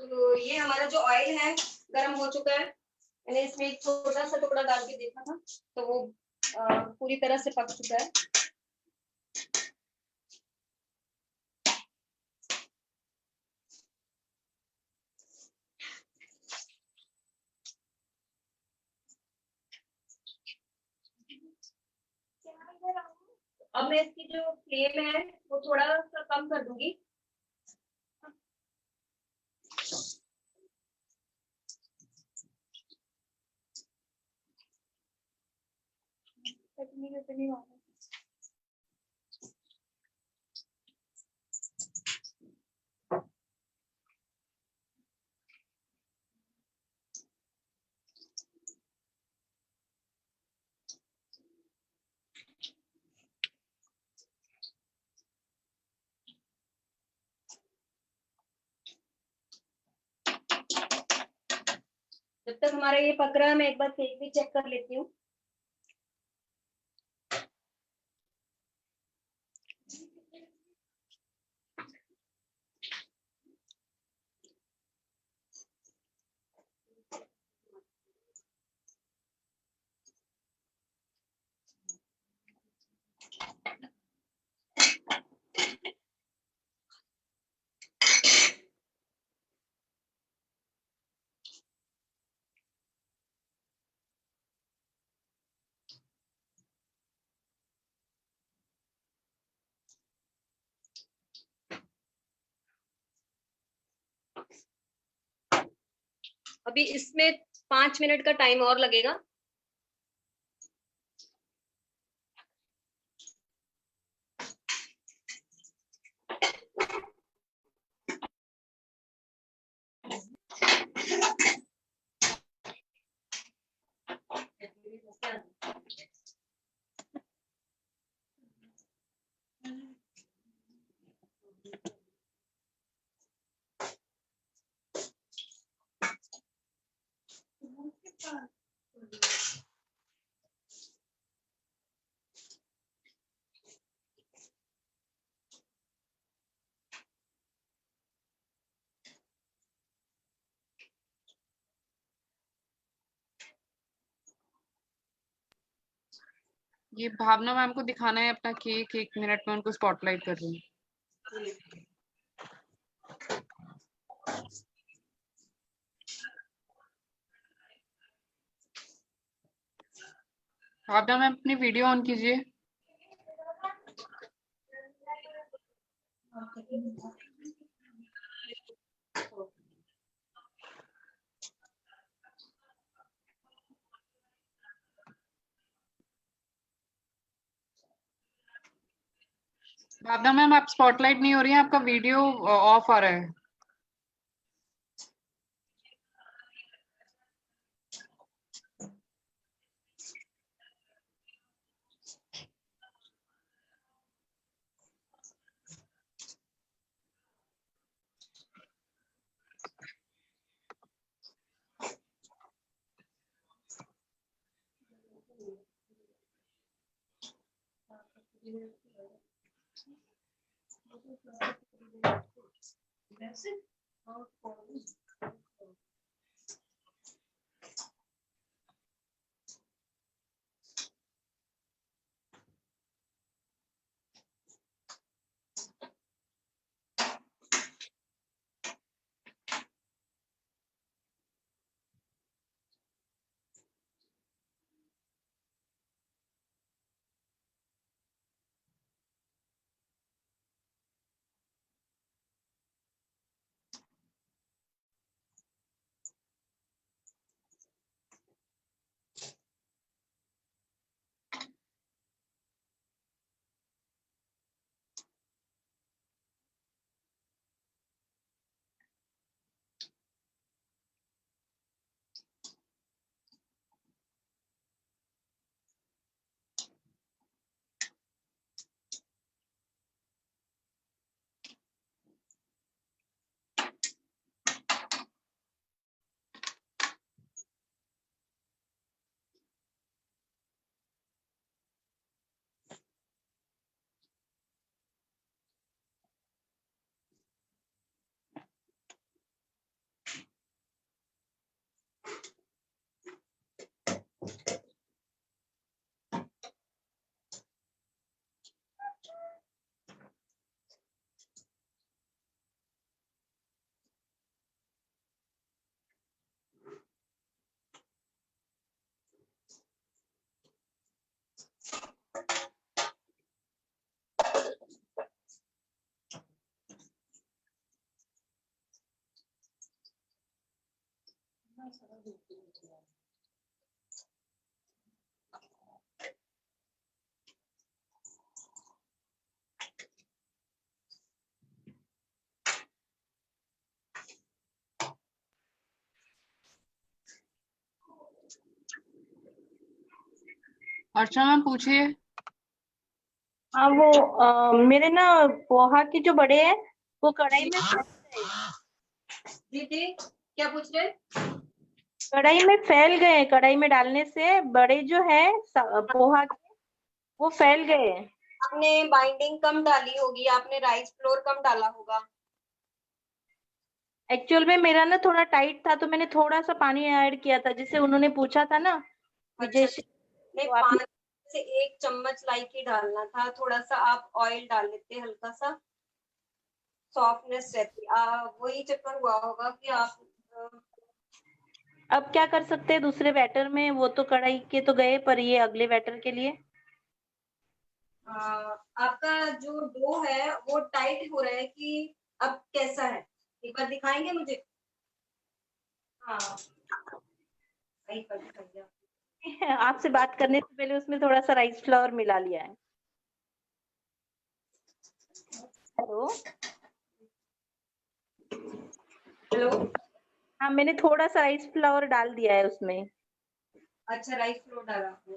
तो ये हमारा जो ऑयल है गर्म हो चुका है, मैंने इसमें एक छोटा सा टुकड़ा डाल के देखा था तो वो पूरी तरह से पक चुका है। अब मैं इसकी जो फ्लेम है वो थोड़ा सा कम कर दूंगी। जब तक हमारा ये पक रहा है मैं एक बार सेक भी चेक कर लेती हूँ। अभी इसमें 5 मिनट का टाइम और लगेगा। ये भावना मैम को दिखाना है अपना केक, 1 मिनट में उनको स्पॉटलाइट कर रही हूँ। भावना मैम अपनी वीडियो ऑन कीजिए। भावना मैम आप स्पॉटलाइट नहीं हो रही है, आपका वीडियो ऑफ आ रहा है। अर्चना मैम पूछिए। हाँ वो मेरे ना पोहा के जो बड़े हैं वो कढ़ाई में फैल गए। दीदी क्या पूछ रहे? कढ़ाई में फैल गए, कढ़ाई में डालने से बड़े जो है पोहा के वो फैल गए। आपने बाइंडिंग कम डाली होगी, आपने राइस फ्लोर कम डाला होगा। एक्चुअल में मेरा ना थोड़ा टाइट था तो मैंने थोड़ा सा पानी ऐड किया था, जिसे उन्होंने पूछा था ना अच्छा, नहीं, 5 से 1 चम्मच लाइक ही डालना था, थोड़ा सा आप ऑयल डाल लेते, हल्का सा सॉफ्टनेस रहती। वही चक्कर हुआ होगा कि आप अब क्या कर सकते हैं दूसरे बैटर में? वो तो कढ़ाई के तो गए, पर ये अगले बैटर के लिए आपका जो डो है वो टाइट हो रहा है कि अब कैसा है, एक बार दिखाएंगे मुझे? हाँ, एक बार दिखाइए। आपसे बात करने से पहले उसमें थोड़ा सा राइस फ्लावर मिला लिया है। हेलो हेलो, हाँ, मैंने थोड़ा सा राइस फ्लावर डाल दिया है उसमें। अच्छा, राइस फ्लोर डाला आपने।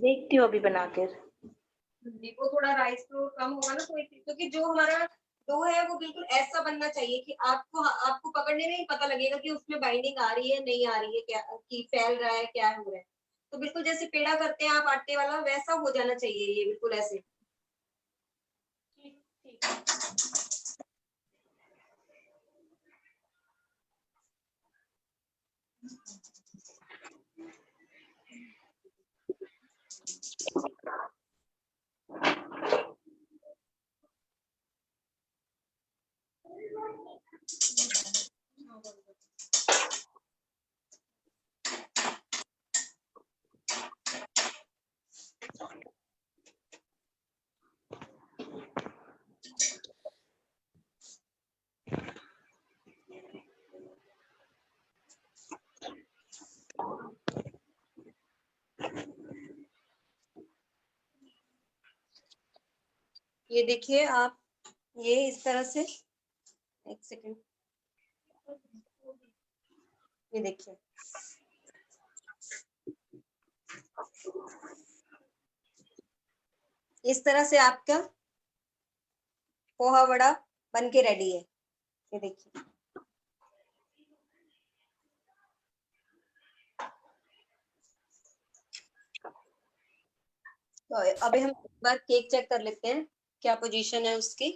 देखती हूँ अभी बनाकर। देखो थोड़ा राइस फ्लोर कम होगा ना, तो क्योंकि जो हमारा डो है वो बिल्कुल ऐसा बनना चाहिए कि आपको पकड़ने में ही पता लगेगा कि उसमें बाइंडिंग आ रही है नहीं आ रही है, क्या कि फैल रहा है, क्या हो रहा है। तो बिल्कुल जैसे पेड़ा करते हैं आप आटे वाला, वैसा हो जाना चाहिए ये, बिल्कुल ऐसे। ये देखिए आप, ये इस तरह से, एक सेकंड, ये देखिए इस तरह से आपका पोहा वड़ा बन के रेडी है। ये देखिए तो अभी हम एक बार केक चेक कर लेते हैं क्या पोजीशन है उसकी।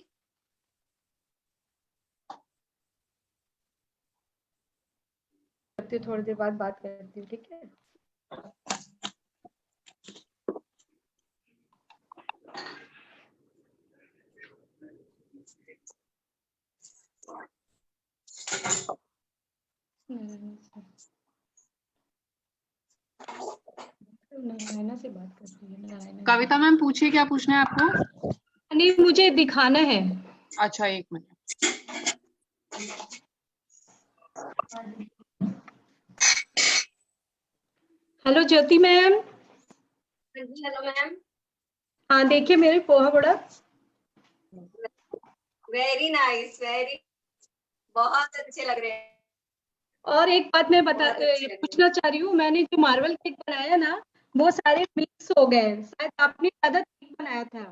थोड़ी देर बाद बात करती हूँ, ठीक है? नारायणा से बात करती है। नारायणा कविता मैम पूछिए, क्या पूछना है आपको? नहीं, मुझे दिखाना है। अच्छा, एक minute. Hello Jyoti ma'am. Hello ma'am. हाँ देखिए मेरे पोहा बड़ा। वेरी नाइस, वेरी, बहुत अच्छे लग रहे हैं। और एक बात मैं पूछना चाह रही हूँ, मैंने जो मार्बल केक बनाया ना वो सारे मिक्स हो गए, शायद आपने ज्यादा केक बनाया था।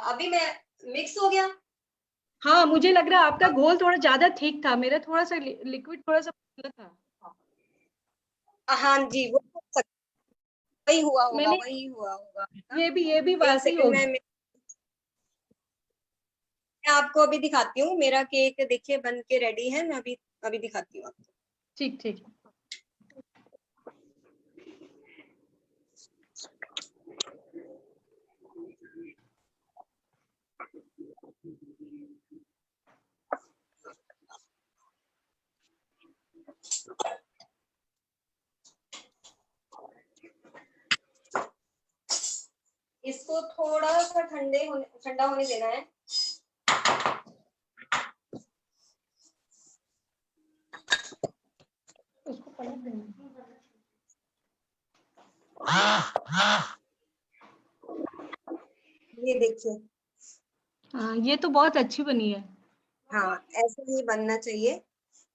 अभी मैं मिक्स हो गया। हाँ मुझे लग रहा है आपका घोल थोड़ा ज्यादा ठीक था, मेरा थोड़ा सा लिक्विड थोड़ा सा पतला था। हाँ जी, वो वही हुआ होगा, मैंने वही हुआ होगा। ये भी वैसे ही होगा। मैं आपको अभी दिखाती हूँ, मेरा केक देखिए बन के रेडी है। मैं अभी दिखाती हूँ आपको। ठीक ठीक। इसको थोड़ा सा ठंडा होने देना है। उसको पलट देना। ये देखिए, हाँ ये तो बहुत अच्छी बनी है। हाँ ऐसा ही बनना चाहिए,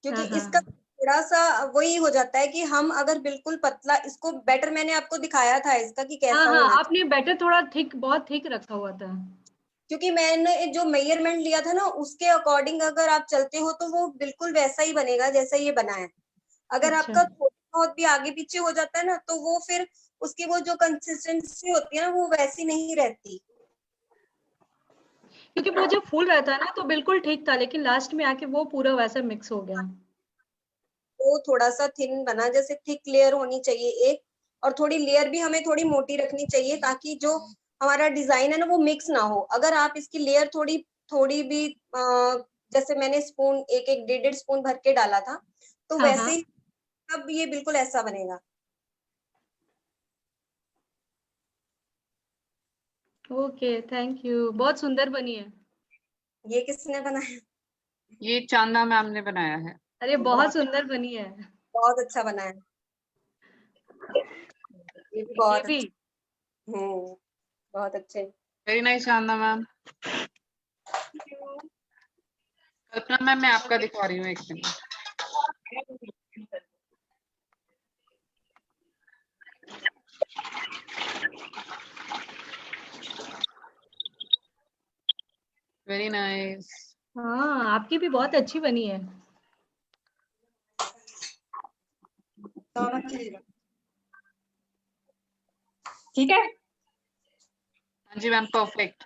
क्योंकि हाँ, हाँ। इसका थोड़ा सा वही हो जाता है कि हम अगर बिल्कुल पतला, इसको बैटर मैंने आपको दिखाया था इसका कि कैसा हाँ होना हाँ चाहिए। आपने बैटर थोड़ा थिक, बहुत थिक रखा हुआ था। क्योंकि मैंने जो मेजरमेंट लिया था ना उसके अकॉर्डिंग अगर आप चलते हो तो वो बिल्कुल वैसा ही बनेगा जैसा ये बना है। अगर अच्छा। आपका थोड़ा बहुत भी आगे पीछे हो जाता है ना तो वो फिर उसकी वो जो कंसिस्टेंसी होती है ना वो वैसी नहीं रहती। क्योंकि वो जब फूल रहा था ना तो बिल्कुल ठीक था, लेकिन लास्ट में आके वो पूरा वैसा मिक्स हो गया। वो थोड़ा सा थिन बना, जैसे थिक लेयर होनी चाहिए एक, और थोड़ी लेयर भी हमें थोड़ी मोटी रखनी चाहिए ताकि जो हमारा डिजाइन है ना वो मिक्स ना हो। अगर आप इसकी लेयर थोड़ी भी जैसे मैंने स्पून एक 1.5 स्पून भर के डाला था तो हाँ, वैसे हाँ। ही अब ये बिल्कुल ऐसा बनेगा। ओके थैंक यू, बहुत सुंदर बनी है। ये किसने बनाया? ये चांदा मैम ने बनाया है। अरे बहुत सुंदर बनी है। बहुत अच्छा बना है। ये भी बहुत भी अच्छा। बहुत अच्छे। वेरी नाइस चांदा मैम। कल्पना मैम मैं आपका दिखा रही हूँ, एक मिनट। Very nice. हाँ आपकी भी बहुत अच्छी बनी है। ठीक है। हाँ जी मैम, परफेक्ट।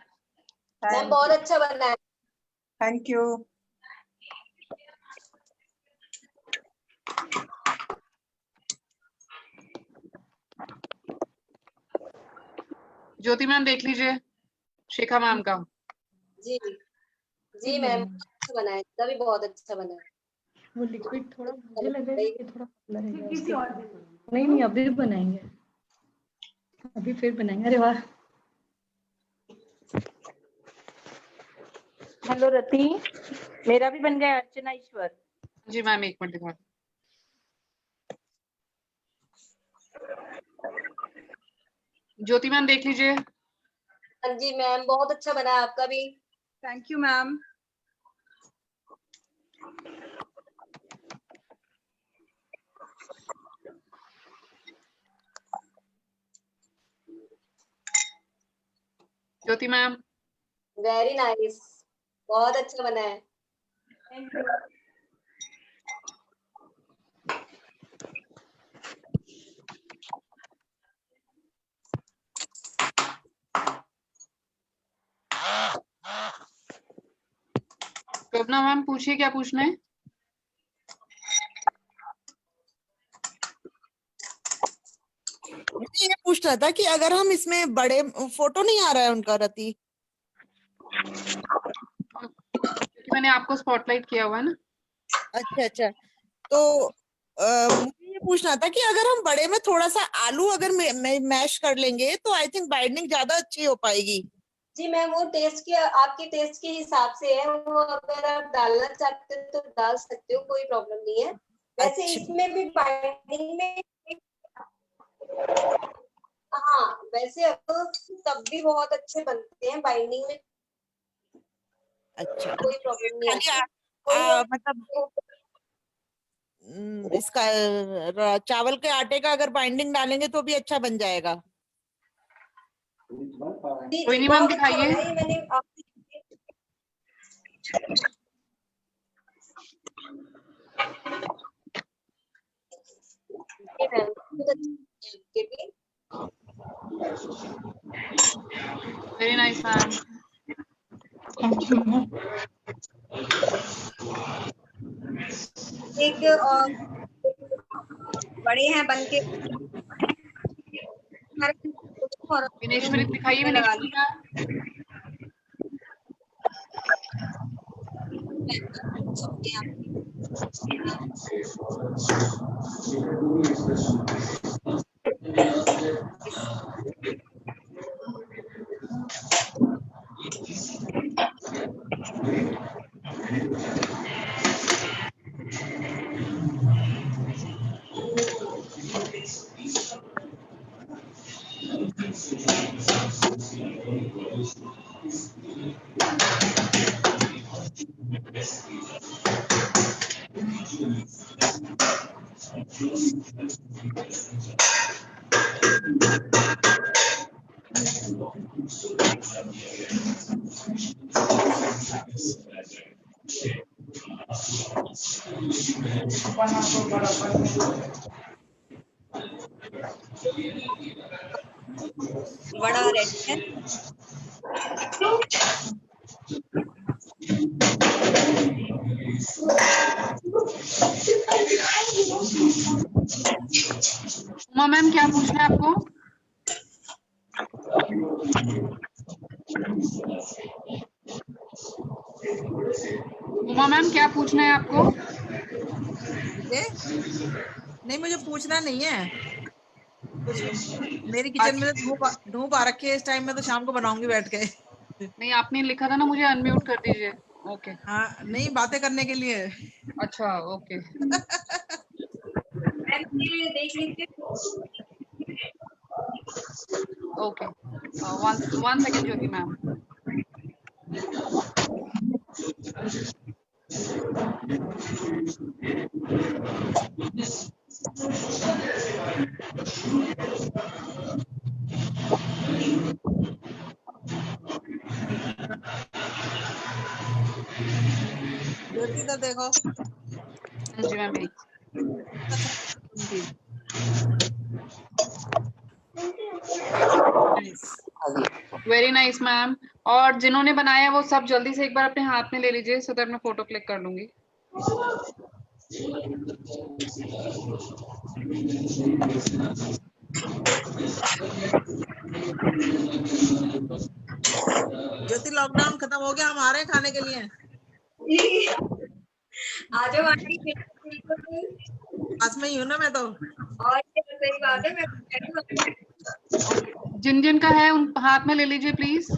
मैम बहुत अच्छा बना है। Thank you. ज्योति मैम देख लीजिए शिखा मैम का। जी जी मैम, अच्छा बना है, इसका भी बहुत अच्छा बना है। वो लिक्विड थोड़ा मुझे लग रहा है कि थोड़ा पतला रहेगा। नहीं अभी भी बनाएंगे, अभी फिर बनाएंगे। अरे वाह। हेलो रति, मेरा भी बन गया अर्चना ईश्वर। जी मैम एक मिनट दिखा। ज्योति मैम देख लीजिए। हाँ जी मैम, बहुत अच्छा बना है आपका भी। Thank you ma'am. Jyoti ma'am. Very nice, बहुत अच्छा बना है। Thank you. शोभना मैम पूछिए, क्या पूछना है? मुझे ये पूछना था कि अगर हम इसमें बड़े फोटो नहीं आ रहा है उनका रति, मैंने आपको स्पॉटलाइट किया हुआ है ना। अच्छा अच्छा, तो मुझे ये पूछना था कि अगर हम बड़े में थोड़ा सा आलू अगर मैश कर लेंगे तो आई थिंक बाइंडिंग ज्यादा अच्छी हो पाएगी। जी मैम, वो टेस्ट के, आपके टेस्ट के हिसाब से है, वो अगर आप डालना चाहते हो तो डाल सकते हो, कोई प्रॉब्लम नहीं है। वैसे अच्छा। इसमें भी बाइंडिंग में, हाँ वैसे अब तब भी बहुत अच्छे बनते हैं बाइंडिंग में। अच्छा, कोई प्रॉब्लम नहीं खाली आती। मतलब इसका चावल के आटे का अगर बाइंडिंग डालेंगे तो भी अच्छा बन जाएगा। कोई नहीं मैम, दिखाइए। मैंने वेरी नाइस मैम। एक बड़े हैं बनके। विनेश्वरी दिखाइए, विनेश्वरी का। बड़ा रेडी है। उमा मैम क्या पूछना है आपको? उमा मैम क्या पूछना है आपको? नहीं, मुझे पूछना नहीं है कुछ। मेरी किचन में तो धूप आ रखी है इस टाइम में, तो शाम को बनाऊंगी बैठ के। नहीं, आपने लिखा था ना मुझे अनम्यूट कर दीजिए। ओके। हाँ, नहीं बातें करने के लिए। अच्छा ओके। देख लीजिए। ओके, वन सेकेंड ज्योति मैम। ज्योति तो देखो। जी मैम। Very nice ma'am. और जिन्होंने बनाया है वो सब जल्दी से एक बार अपने हाथ में ले लीजिए, सो दैट मैं फोटो क्लिक कर लूंगी। ज्योति, लॉकडाउन खत्म हो गया, हम आ रहे हैं खाने के लिए। आ जाओ आंटी, पास में ही हूँ ना मैं तो। और सही बात है, मैं जिन जिन का है उन हाथ में ले लीजिए प्लीज।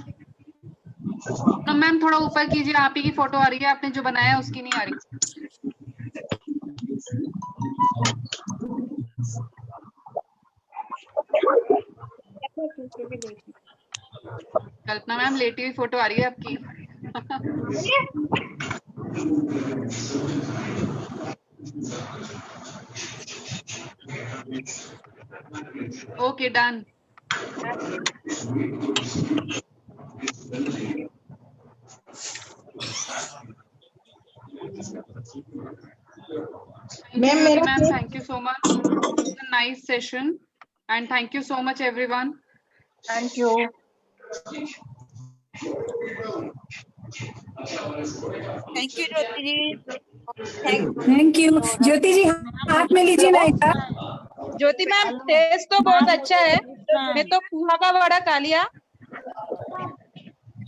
मैम थोड़ा ऊपर कीजिए, आप ही की फोटो आ रही है, आपने जो बनाया है उसकी नहीं आ रही। कल्पना मैम लेटी हुई फोटो आ रही है आपकी। Okay done. Ma'am, thank you so much. It's a nice session, and thank you so much, everyone. Thank you. Thank you, Jyoti ji. Thank you. Jyoti ji हाथ में लीजिए ना एक बार। ज्योति मैम टेस्ट तो बहुत अच्छा है। मैं तो पोहा का वड़ा खा लिया।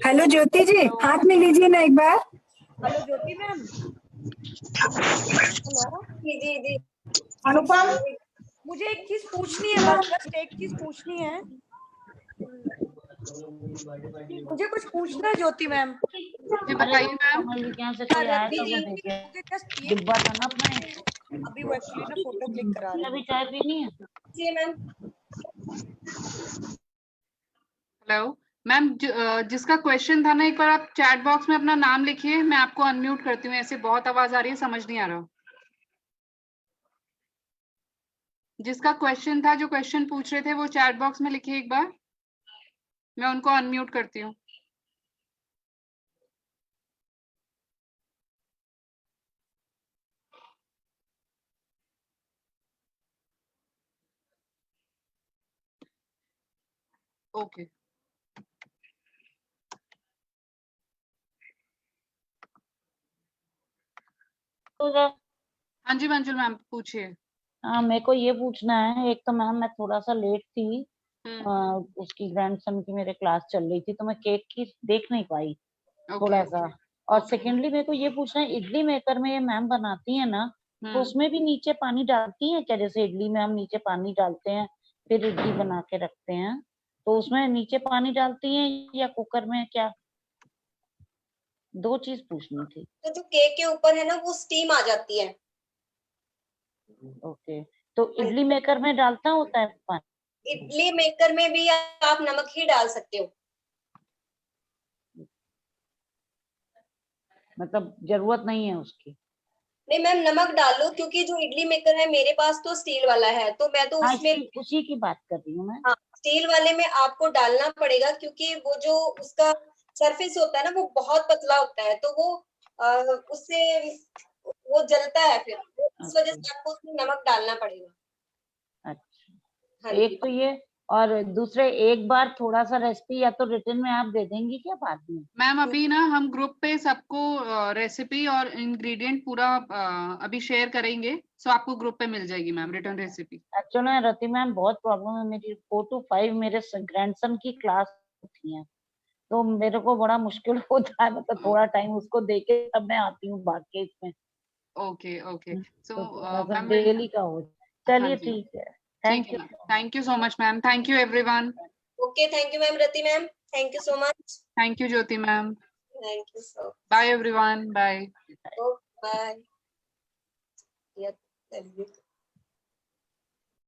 हेलो ज्योति जी हाथ में लीजिए ना एक बार। Hello Jyoti ma'am. जी अनुपम मुझे एक चीज पूछनी है, बस एक चीज पूछनी है। मुझे कुछ पूछना है ज्योति मैम। जी बताइए मैम। डिब्बा था ना अपना, अभी वो एक्चुअली ना फोटो क्लिक करा रहे हैं। अभी चाय पीनी है? जी मैम। हेलो मैम, जिसका क्वेश्चन था ना, एक बार आप चैट बॉक्स में अपना नाम लिखिए, मैं आपको अनम्यूट करती हूँ। ऐसे बहुत आवाज आ रही है, समझ नहीं आ रहा। जिसका क्वेश्चन था, जो क्वेश्चन पूछ रहे थे, वो चैट बॉक्स में लिखिए एक बार, मैं उनको अनम्यूट करती हूँ। ओके हाँ जी मंजुल मैम पूछिए। हाँ मेरे को ये पूछना है, एक तो मैम मैं थोड़ा सा लेट थी, उसकी ग्रैंडसन की मेरे क्लास चल रही थी तो मैं केक की देख नहीं पाई थोड़ा सा। और सेकेंडली मेरे को ये पूछना है, इडली मेकर में ये मैम बनाती है ना, तो उसमें भी नीचे पानी डालती है क्या? जैसे इडली में हम नीचे पानी डालते हैं फिर इडली बना के रखते हैं, तो उसमें नीचे पानी डालती हैं या कुकर में, क्या? दो चीज पूछनी थी। तो जो केक के ऊपर है ना वो स्टीम आ जाती है। ओके, तो इडली मेकर में डालता होता है पानी? इडली मेकर में भी आप नमक ही डाल सकते हो। मतलब जरूरत नहीं है उसकी? नहीं मैम नमक डालो, क्योंकि जो इडली मेकर है मेरे पास तो स्टील वाला है, तो मैं तो उसमें उसी की बात कर रही हूँ मैं। हाँ स्टील वाले में आपको डालना पड़ेगा, क्योंकि वो जो उसका सरफेस होता है ना वो बहुत पतला होता है, तो वो उससे वो जलता है, फिर इस वजह से आपको उसमें नमक डालना पड़ेगा। अच्छा एक तो ये, और दूसरे एक बार थोड़ा सा रेसिपी या तो रिटर्न में आप दे देंगी क्या बाद में? मैम अभी ना हम ग्रुप पे सबको रेसिपी और इंग्रेडिएंट पूरा अभी शेयर करेंगे, सो आपको ग्रुप पे मिल जाएगी मैम रिटर्न रेसिपी। एक्चुअली रति मैम बहुत प्रॉब्लम है, मेरी 4 to 5 मेरे ग्रैंडसन की क्लास होती है, तो मेरे को बड़ा मुश्किल होता है, मतलब थोड़ा टाइम उसको देके तब मैं आती हूँ बाकी इसमें। Okay okay, so ma'am daily का हो। चलिए ठीक है, thank you so much ma'am, thank you everyone. Okay thank you ma'am Rati ma'am, thank you so much. Thank you Jyoti ma'am, thank you so. Bye everyone, bye bye.